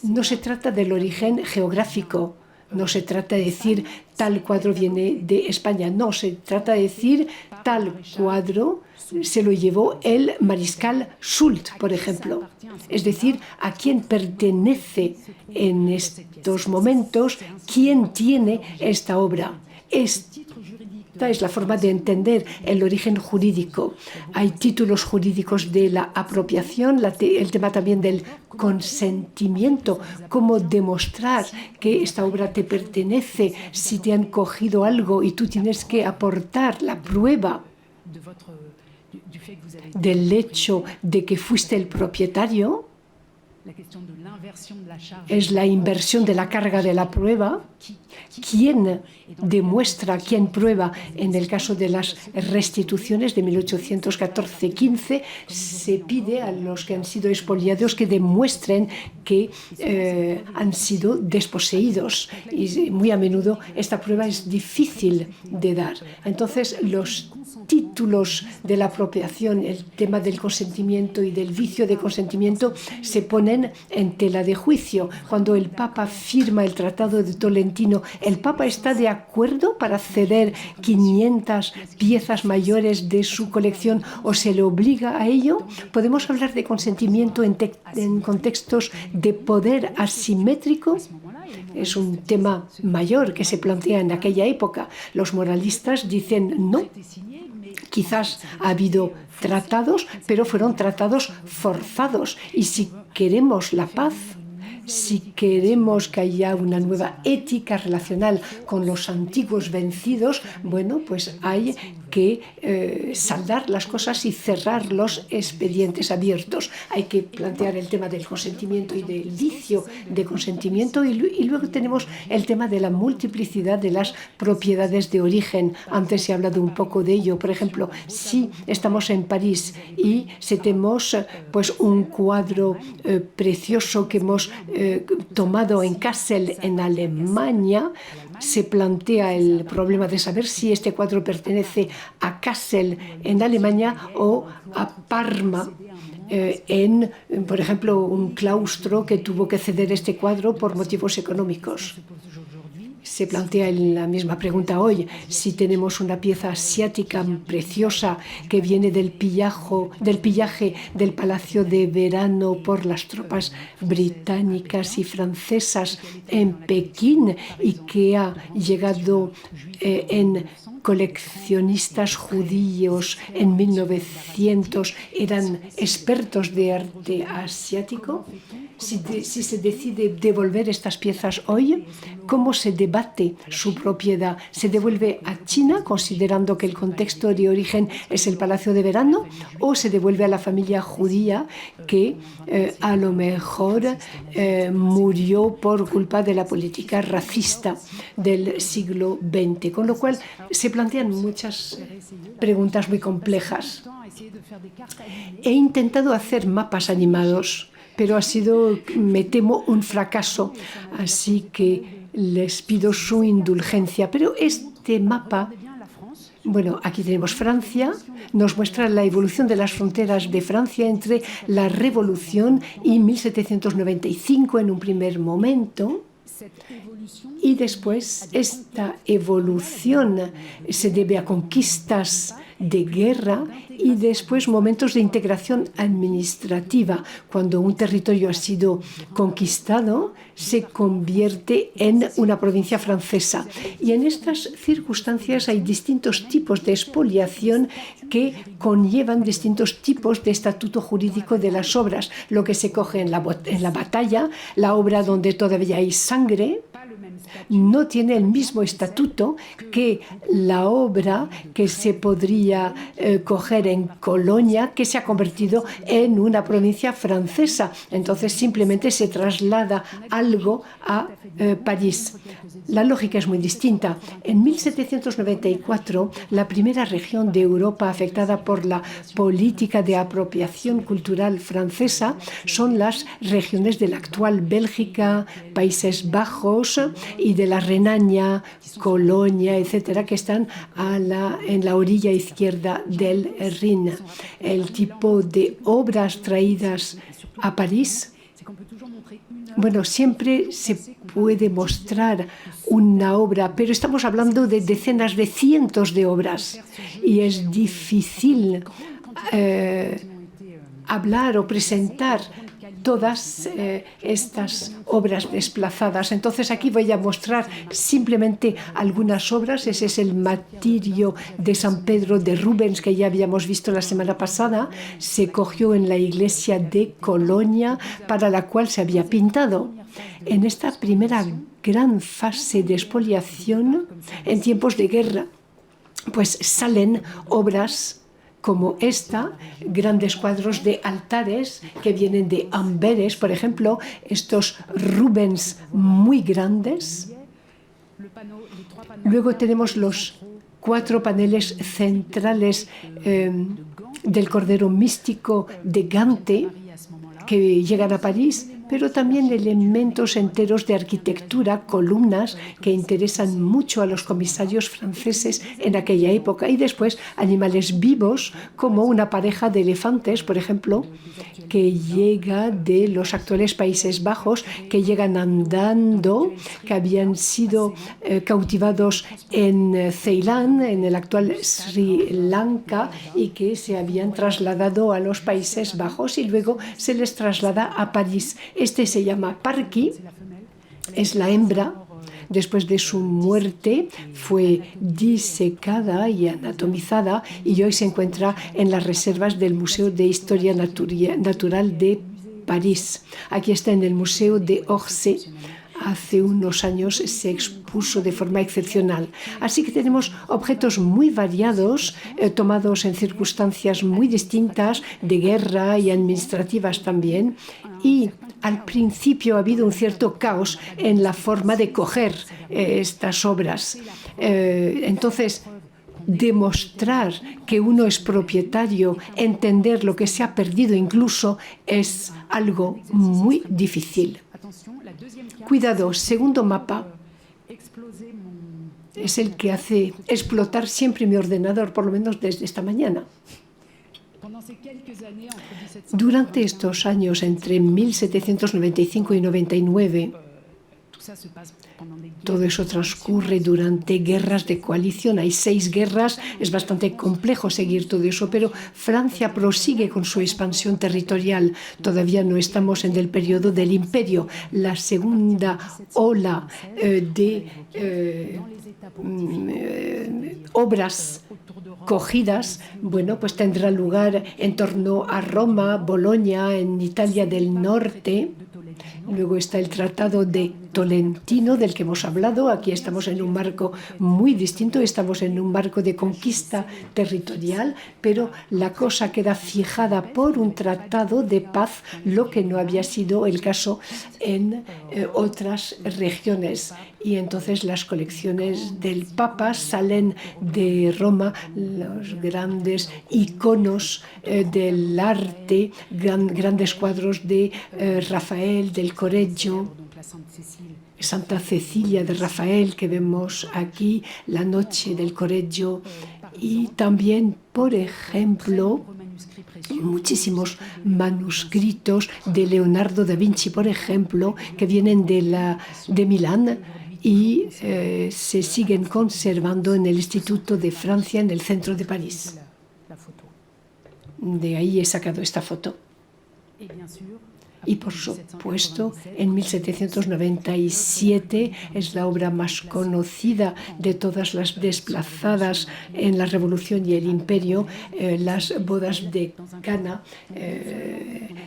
No se trata del origen geográfico. No se trata de decir tal cuadro viene de España. No, se trata de decir tal cuadro se lo llevó el mariscal Soult, por ejemplo. Es decir, a quién pertenece en estos momentos, quién tiene esta obra. Esta es la forma de entender el origen jurídico. Hay títulos jurídicos de la apropiación, el tema también del consentimiento, cómo demostrar que esta obra te pertenece, si te han cogido algo y tú tienes que aportar la prueba del hecho de que fuiste el propietario. Es la inversión de la carga de la prueba. ¿Quién demuestra, quién prueba? En el caso de las restituciones de 1814-15, se pide a los que han sido expoliados que demuestren que han sido desposeídos. Y muy a menudo esta prueba es difícil de dar. Entonces, los títulos de la apropiación, el tema del consentimiento y del vicio de consentimiento, se ponen en tela de juicio. Cuando el Papa firma el Tratado de Tolentino, ¿el Papa está de acuerdo para ceder 500 piezas mayores de su colección o se le obliga a ello? Podemos hablar de consentimiento en contextos de poder asimétrico. Es un tema mayor que se plantea en aquella época. Los moralistas dicen no. Quizás ha habido tratados, pero fueron tratados forzados. Y si queremos la paz, si queremos que haya una nueva ética relacional con los antiguos vencidos, bueno, pues hay que saldar las cosas y cerrar los expedientes abiertos. Hay que plantear el tema del consentimiento y del vicio de consentimiento y luego tenemos el tema de la multiplicidad de las propiedades de origen. Antes se ha hablado un poco de ello. Por ejemplo, si estamos en París y si tenemos pues un cuadro precioso que hemos tomado en Kassel, en Alemania, se plantea el problema de saber si este cuadro pertenece a Kassel en Alemania o a Parma por ejemplo, un claustro que tuvo que ceder este cuadro por motivos económicos. Se plantea la misma pregunta hoy. Si tenemos una pieza asiática preciosa que viene del pillaje del Palacio de Verano por las tropas británicas y francesas en Pekín y que ha llegado en coleccionistas judíos en 1900, eran expertos de arte asiático. Si se decide devolver estas piezas hoy, ¿cómo se debate su propiedad? ¿Se devuelve a China, considerando que el contexto de origen es el Palacio de Verano? ¿O se devuelve a la familia judía que a lo mejor murió por culpa de la política racista del siglo XX? Con lo cual se plantean muchas preguntas muy complejas. He intentado hacer mapas animados, pero ha sido, me temo, un fracaso. Así que les pido su indulgencia. Pero este mapa, bueno, aquí tenemos Francia, nos muestra la evolución de las fronteras de Francia entre la Revolución y 1795 en un primer momento. Y después esta evolución se debe a conquistas de guerra y después momentos de integración administrativa. Cuando un territorio ha sido conquistado, se convierte en una provincia francesa. Y en estas circunstancias hay distintos tipos de expoliación que conllevan distintos tipos de estatuto jurídico de las obras. Lo que se coge en la batalla, la obra donde todavía hay sangre, no tiene el mismo estatuto que la obra que se podría coger en Colonia, que se ha convertido en una provincia francesa. Entonces simplemente se traslada algo a París. La lógica es muy distinta. En 1794, la primera región de Europa afectada por la política de apropiación cultural francesa son las regiones de la actual Bélgica, Países Bajos y de la Renania, Colonia, etcétera, que están en la orilla izquierda del Rin. El tipo de obras traídas a París, bueno, siempre se puede mostrar una obra, pero estamos hablando de decenas de cientos de obras y es difícil hablar o presentar todas estas obras desplazadas. Entonces aquí voy a mostrar simplemente algunas obras. Ese es el martirio de San Pedro de Rubens que ya habíamos visto la semana pasada. Se cogió en la iglesia de Colonia para la cual se había pintado. En esta primera gran fase de expoliación, en tiempos de guerra, pues salen obras como esta, grandes cuadros de altares que vienen de Amberes, por ejemplo, estos Rubens muy grandes. Luego tenemos los 4 paneles centrales del Cordero Místico de Gante, que llegan a París, pero también elementos enteros de arquitectura, columnas que interesan mucho a los comisarios franceses en aquella época. Y después animales vivos, como una pareja de elefantes, por ejemplo, que llega de los actuales Países Bajos, que llegan andando, que habían sido cautivados en Ceilán, en el actual Sri Lanka, y que se habían trasladado a los Países Bajos y luego se les traslada a París. Este se llama Parki, es la hembra Después de su muerte fue disecada y anatomizada y hoy se encuentra en las reservas del Museo de Historia Natural de París. Aquí está en el Museo de Orsay. Hace unos años se expuso de forma excepcional. Así que tenemos objetos muy variados, tomados en circunstancias muy distintas, de guerra y administrativas también. Y al principio ha habido un cierto caos en la forma de coger estas obras. Entonces, demostrar que uno es propietario, entender lo que se ha perdido incluso, es algo muy difícil. Cuidado, segundo mapa es el que hace explotar siempre mi ordenador, por lo menos desde esta mañana. Durante estos años, entre 1795 y 99, todo eso transcurre durante guerras de coalición. Hay 6 guerras, es bastante complejo seguir todo eso, pero Francia prosigue con su expansión territorial. Todavía no estamos en el periodo del imperio. La segunda ola de obras cogidas, bueno, pues tendrá lugar en torno a Roma, Bolonia, en Italia del Norte. Luego está el Tratado de Tolentino, del que hemos hablado. Aquí estamos en un marco muy distinto, estamos en un marco de conquista territorial, pero la cosa queda fijada por un tratado de paz, lo que no había sido el caso en otras regiones. Y entonces las colecciones del Papa salen de Roma, los grandes iconos del arte, grandes cuadros de Rafael, del Correggio, Santa Cecilia de Rafael, que vemos aquí, La Noche del Correggio, y también, por ejemplo, muchísimos manuscritos de Leonardo da Vinci, por ejemplo, que vienen de Milán y se siguen conservando en el Instituto de Francia, en el centro de París. De ahí he sacado esta foto. Y por supuesto, en 1797 es la obra más conocida de todas las desplazadas en la Revolución y el Imperio, las bodas de Cana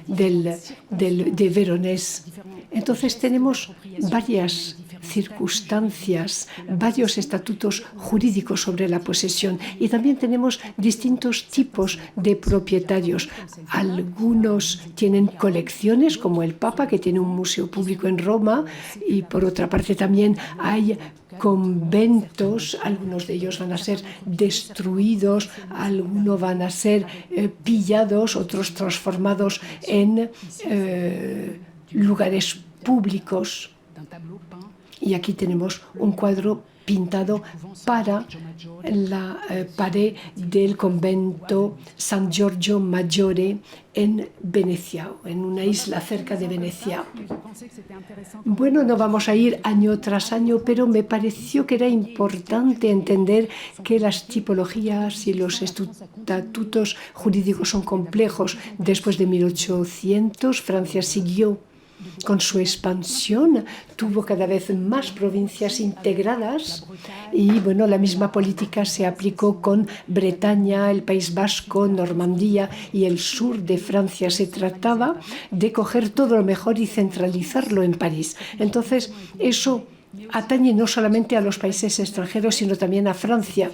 de Veronés. Entonces tenemos varias circunstancias, varios estatutos jurídicos sobre la posesión y también tenemos distintos tipos de propietarios. Algunos tienen colecciones, como el Papa, que tiene un museo público en Roma, y por otra parte también hay conventos, algunos de ellos van a ser destruidos, algunos van a ser pillados, otros transformados en lugares públicos. Y aquí tenemos un cuadro pintado para la pared del convento San Giorgio Maggiore en Venecia, en una isla cerca de Venecia. Bueno, no vamos a ir año tras año, pero me pareció que era importante entender que las tipologías y los estatutos jurídicos son complejos. Después de 1800, Francia siguió con su expansión, tuvo cada vez más provincias integradas y bueno, la misma política se aplicó con Bretaña, el País Vasco, Normandía y el sur de Francia. Se trataba de coger todo lo mejor y centralizarlo en París. Entonces, eso atañe no solamente a los países extranjeros, sino también a Francia.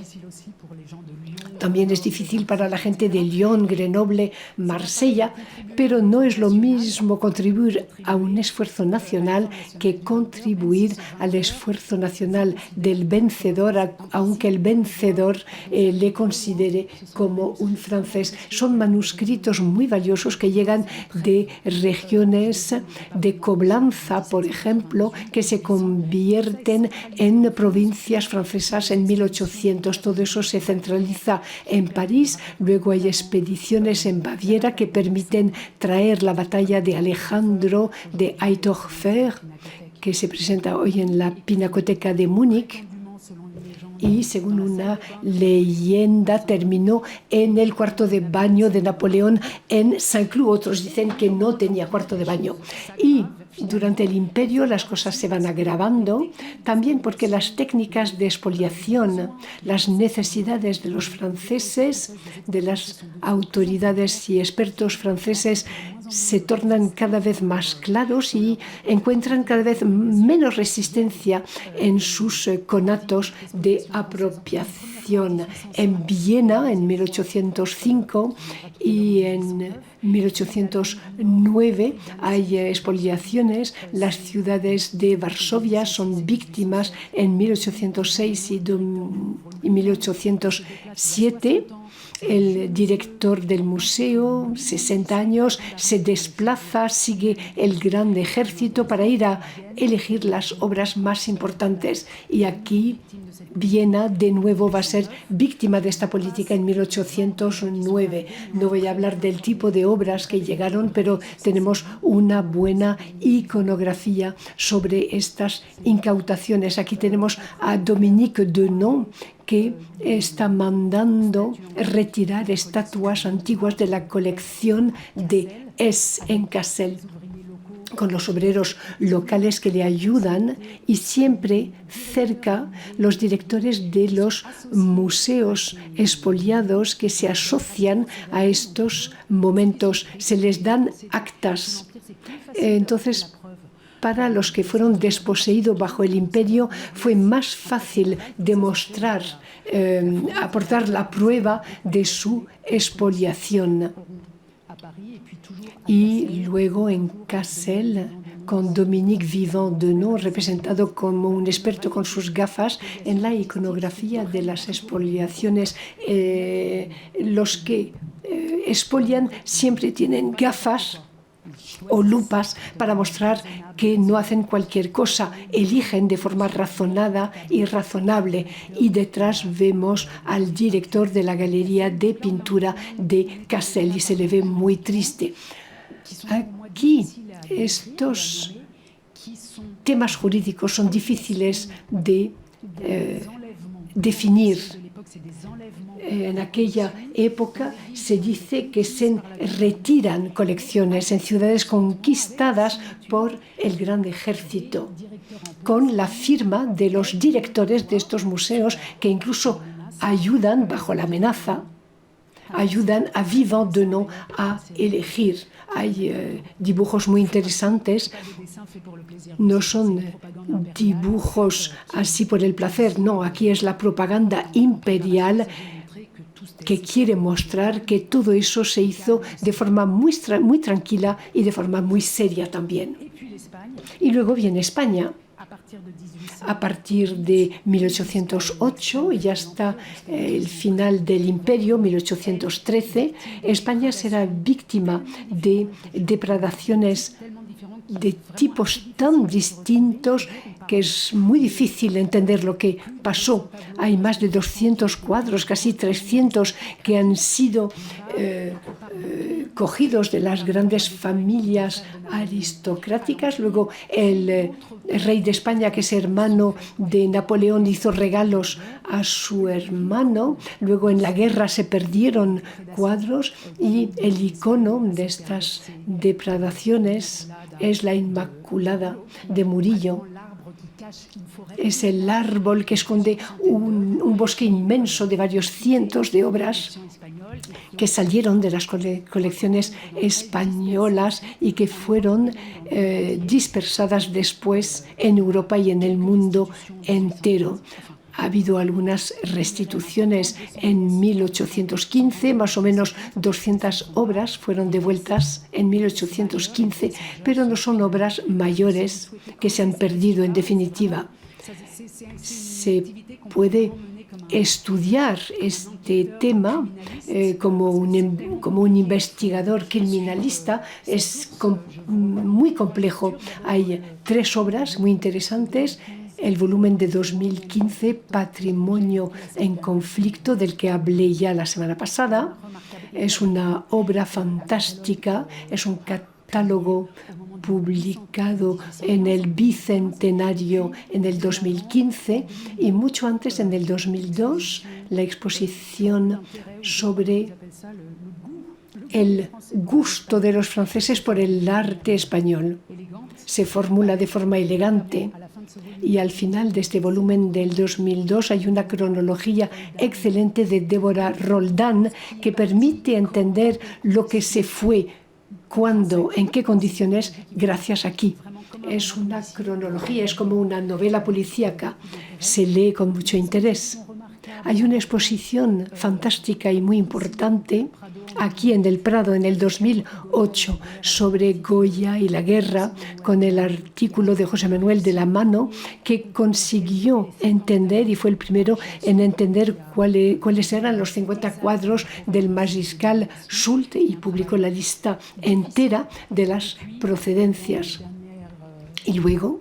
También es difícil para la gente de Lyon, Grenoble, Marsella, pero no es lo mismo contribuir a un esfuerzo nacional que contribuir al esfuerzo nacional del vencedor, aunque el vencedor le considere como un francés. Son manuscritos muy valiosos que llegan de regiones de Coblanza, por ejemplo, que se convierten en provincias francesas en 1800. Todo eso se centraliza en París. Luego hay expediciones en Baviera que permiten traer la batalla de Alejandro de Eitorfer, que se presenta hoy en la Pinacoteca de Múnich y, según una leyenda, terminó en el cuarto de baño de Napoleón en Saint-Cloud. Otros dicen que no tenía cuarto de baño. Y Durante el imperio las cosas se van agravando, también porque las técnicas de expoliación, las necesidades de los franceses, de las autoridades y expertos franceses, se tornan cada vez más claros y encuentran cada vez menos resistencia en sus conatos de apropiación. En Viena, en 1805 y en 1809 hay expoliaciones. Las ciudades de Varsovia son víctimas en 1806 y 1807. El director del museo, 60 años, se desplaza, sigue el gran ejército para ir a elegir las obras más importantes. Y aquí Viena de nuevo va a ser víctima de esta política en 1809. No voy a hablar del tipo de obras que llegaron, pero tenemos una buena iconografía sobre estas incautaciones. Aquí tenemos a Dominique Denon, que está mandando retirar estatuas antiguas de la colección de Hesse en Kassel, con los obreros locales que le ayudan, y siempre cerca los directores de los museos expoliados que se asocian a estos momentos. Se les dan actas. Entonces, para los que fueron desposeídos bajo el imperio fue más fácil demostrar, aportar la prueba de su expoliación. Y luego en Kassel, con Dominique Vivant Denon, representado como un experto con sus gafas en la iconografía de las expoliaciones. Los que expolian siempre tienen gafas o lupas para mostrar que no hacen cualquier cosa, eligen de forma razonada y razonable. Y detrás vemos al director de la Galería de Pintura de Kassel y se le ve muy triste. Aquí estos temas jurídicos son difíciles de definir. En aquella época se dice que se retiran colecciones en ciudades conquistadas por el gran ejército, con la firma de los directores de estos museos, que incluso ayudan, bajo la amenaza, ayudan a Vivant Denon a elegir. Hay dibujos muy interesantes. No son dibujos así por el placer, no, aquí es la propaganda imperial que quiere mostrar que todo eso se hizo de forma muy tranquila y de forma muy seria también. Y luego viene España. A partir de 1808 y hasta el final del imperio, 1813, España será víctima de depredaciones de tipos tan distintos que es muy difícil entender lo que pasó. Hay más de 200 cuadros, casi 300, que han sido cogidos de las grandes familias aristocráticas. Luego el rey de España, que es hermano de Napoleón, hizo regalos a su hermano. Luego en la guerra se perdieron cuadros y el icono de estas depredaciones es la Inmaculada de Murillo. Es el árbol que esconde un bosque inmenso de varios cientos de obras que salieron de las colecciones españolas y que fueron dispersadas después en Europa y en el mundo entero. Ha habido algunas restituciones en 1815, más o menos 200 obras fueron devueltas en 1815, pero no son obras mayores que se han perdido en definitiva. Se puede estudiar este tema como un investigador criminalista. Es muy complejo. Hay 3 obras muy interesantes. El volumen de 2015, Patrimonio en conflicto, del que hablé ya la semana pasada, es una obra fantástica, es un catálogo publicado en el bicentenario en el 2015 y mucho antes, en el 2002, la exposición sobre el gusto de los franceses por el arte español. se formula de forma elegante. Y al final de este volumen del 2002 hay una cronología excelente de Débora Roldán que permite entender lo que se fue, cuándo, en qué condiciones, gracias aquí. Es una cronología, es como una novela policíaca. Se lee con mucho interés. Hay una exposición fantástica y muy importante aquí en el Prado en el 2008 sobre Goya y la guerra, con el artículo de José Manuel de la Mano, que consiguió entender y fue el primero en entender cuáles eran los 50 cuadros del mariscal Soult y publicó la lista entera de las procedencias. Y luego,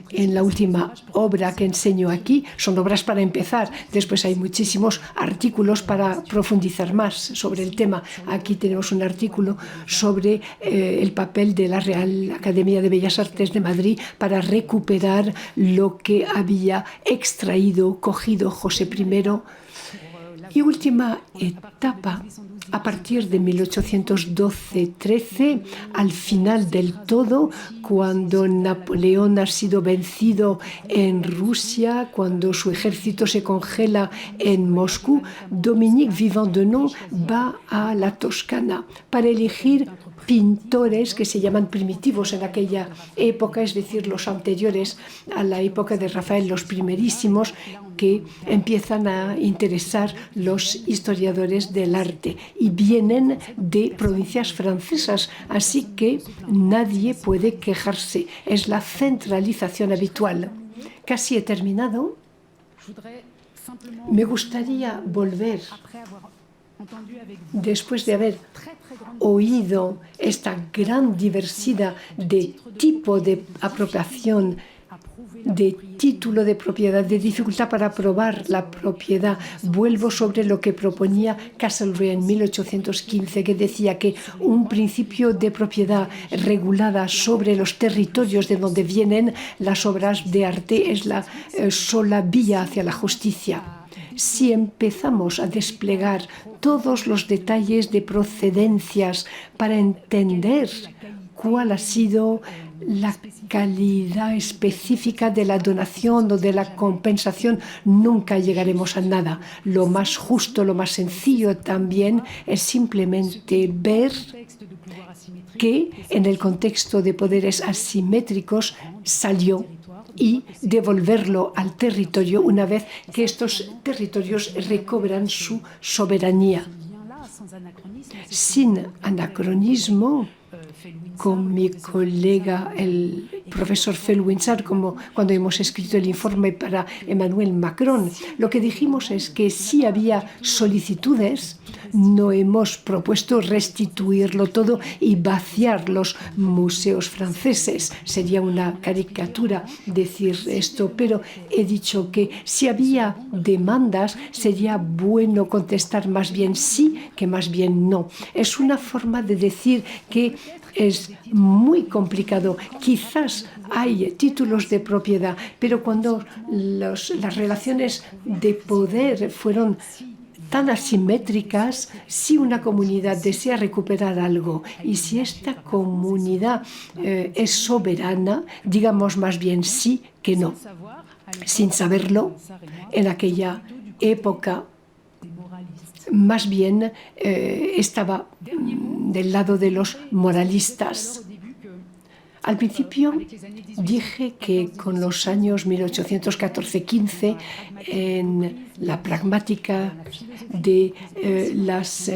en la última obra que enseño aquí, son obras para empezar. Después hay muchísimos artículos para profundizar más sobre el tema. Aquí tenemos un artículo sobre el papel de la Real Academia de Bellas Artes de Madrid para recuperar lo que había extraído, cogido José I. Y última etapa, a partir de 1812-13, al final del todo, cuando Napoleón ha sido vencido en Rusia, cuando su ejército se congela en Moscú, Dominique Vivant-Denon va a la Toscana para elegir pintores que se llaman primitivos en aquella época, es decir, los anteriores a la época de Rafael, los primerísimos, que empiezan a interesar los historiadores del arte y vienen de provincias francesas, así que nadie puede quejarse. Es la centralización habitual. Casi he terminado. Me gustaría volver, después de haber oído esta gran diversidad de tipo de apropiación, de título de propiedad, de dificultad para probar la propiedad. Vuelvo sobre lo que proponía Castlereagh en 1815, que decía que un principio de propiedad regulada sobre los territorios de donde vienen las obras de arte es la sola vía hacia la justicia. Si empezamos a desplegar todos los detalles de procedencias para entender cuál ha sido la calidad específica de la donación o de la compensación, nunca llegaremos a nada. Lo más justo, lo más sencillo también es simplemente ver que en el contexto de poderes asimétricos salió y devolverlo al territorio una vez que estos territorios recobran su soberanía. Sin anacronismo, con mi colega, el profesor Felwinsar, como cuando hemos escrito el informe para Emmanuel Macron, lo que dijimos es que si había solicitudes, no hemos propuesto restituirlo todo y vaciar los museos franceses. Sería una caricatura decir esto, pero he dicho que si había demandas, sería bueno contestar más bien sí que más bien no. Es una forma de decir que es muy complicado. Quizás hay títulos de propiedad, pero cuando las relaciones de poder fueron tan asimétricas, si una comunidad desea recuperar algo y si esta comunidad es soberana, digamos más bien sí que no. Sin saberlo, en aquella época, más bien estaba del lado de los moralistas. Al principio dije que con los años 1814-15, en la pragmática de las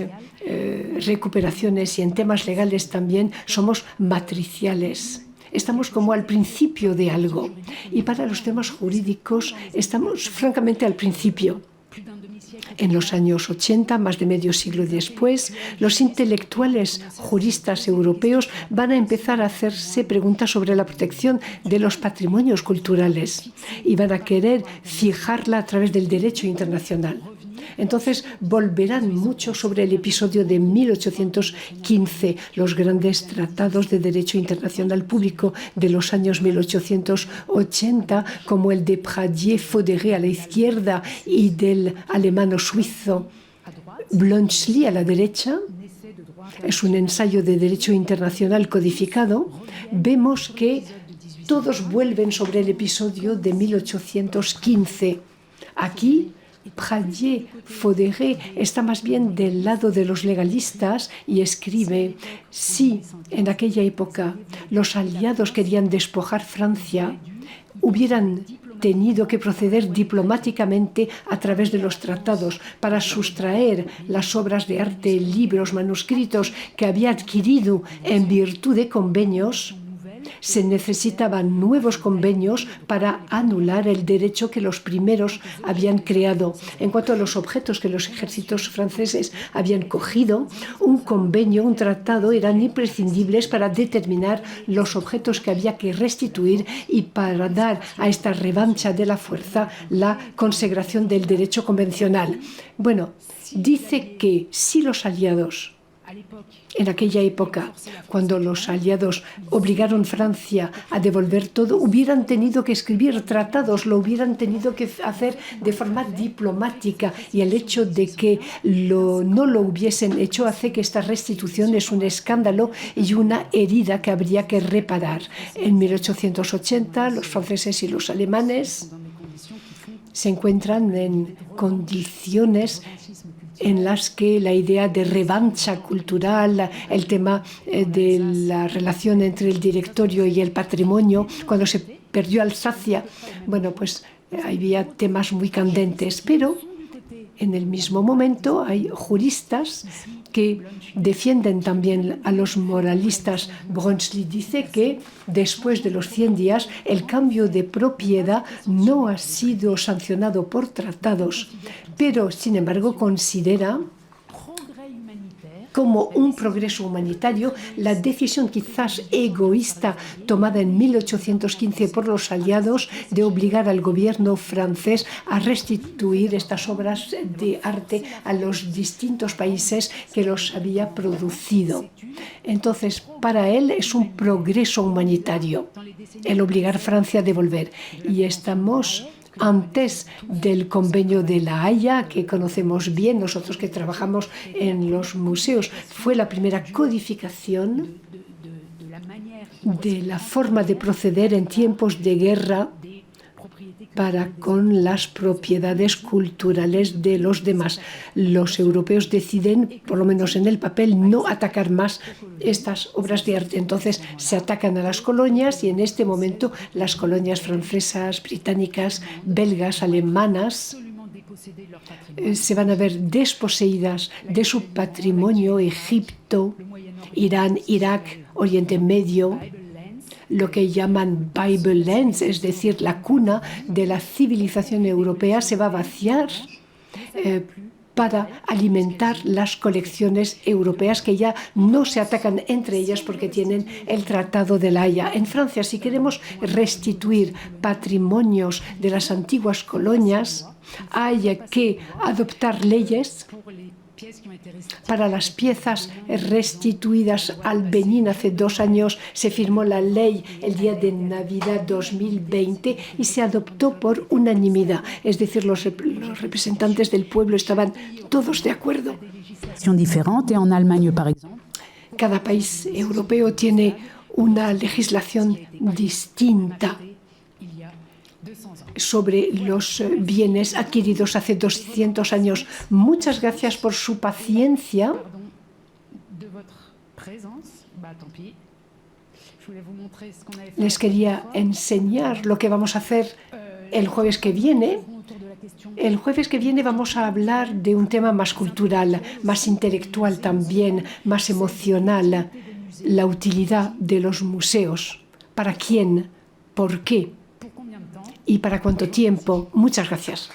recuperaciones y en temas legales también, somos matriciales. Estamos como al principio de algo. Y para los temas jurídicos estamos francamente al principio. En los años 80, más de medio siglo después, los intelectuales juristas europeos van a empezar a hacerse preguntas sobre la protección de los patrimonios culturales y van a querer fijarla a través del derecho internacional. Entonces volverán mucho sobre el episodio de 1815, los grandes tratados de derecho internacional público de los años 1880, como el de Pradier-Fodéré a la izquierda y del alemano suizo Bluntschli a la derecha, es un ensayo de derecho internacional codificado, vemos que todos vuelven sobre el episodio de 1815. Aquí, Pradier-Fauderer está más bien del lado de los legalistas y escribe: si en aquella época los aliados querían despojar Francia, hubieran tenido que proceder diplomáticamente a través de los tratados para sustraer las obras de arte, libros, manuscritos que había adquirido en virtud de convenios. Se necesitaban nuevos convenios para anular el derecho que los primeros habían creado. En cuanto a los objetos que los ejércitos franceses habían cogido, un convenio, un tratado eran imprescindibles para determinar los objetos que había que restituir y para dar a esta revancha de la fuerza la consagración del derecho convencional. Bueno, dice que si los aliados en aquella época, cuando los aliados obligaron a Francia a devolver todo, hubieran tenido que escribir tratados, lo hubieran tenido que hacer de forma diplomática, y el hecho de que no lo hubiesen hecho hace que esta restitución es un escándalo y una herida que habría que reparar. En 1880, los franceses y los alemanes se encuentran en condiciones en las que la idea de revancha cultural, el tema de la relación entre el directorio y el patrimonio, cuando se perdió Alsacia, bueno, pues había temas muy candentes, pero en el mismo momento hay juristas que defienden también a los moralistas. Bronsly dice que después de los 100 días el cambio de propiedad no ha sido sancionado por tratados, pero sin embargo considera como un progreso humanitario la decisión quizás egoísta tomada en 1815 por los aliados de obligar al gobierno francés a restituir estas obras de arte a los distintos países que los había producido. Entonces, para él es un progreso humanitario el obligar a Francia a devolver. Y estamos antes del convenio de La Haya, que conocemos bien nosotros que trabajamos en los museos. Fue la primera codificación de la forma de proceder en tiempos de guerra para con las propiedades culturales de los demás. Los europeos deciden, por lo menos en el papel, no atacar más estas obras de arte. Entonces se atacan a las colonias, y en este momento las colonias francesas, británicas, belgas, alemanas se van a ver desposeídas de su patrimonio. Egipto, Irán, Irak, Oriente Medio, lo que llaman Bible Lands, es decir, la cuna de la civilización europea, se va a vaciar para alimentar las colecciones europeas, que ya no se atacan entre ellas porque tienen el Tratado de La Haya. En Francia, si queremos restituir patrimonios de las antiguas colonias, hay que adoptar leyes para las piezas restituidas al Benín. Hace 2 años se firmó la ley el día de Navidad 2020 y se adoptó por unanimidad. Es decir, los representantes del pueblo estaban todos de acuerdo. Cada país europeo tiene una legislación distinta sobre los bienes adquiridos hace 200 años. Muchas gracias por su paciencia. Les quería enseñar lo que vamos a hacer el jueves que viene. El jueves que viene vamos a hablar de un tema más cultural, más intelectual también, más emocional: la utilidad de los museos. ¿Para quién? ¿Por qué? ¿Y para cuánto tiempo? Muchas gracias.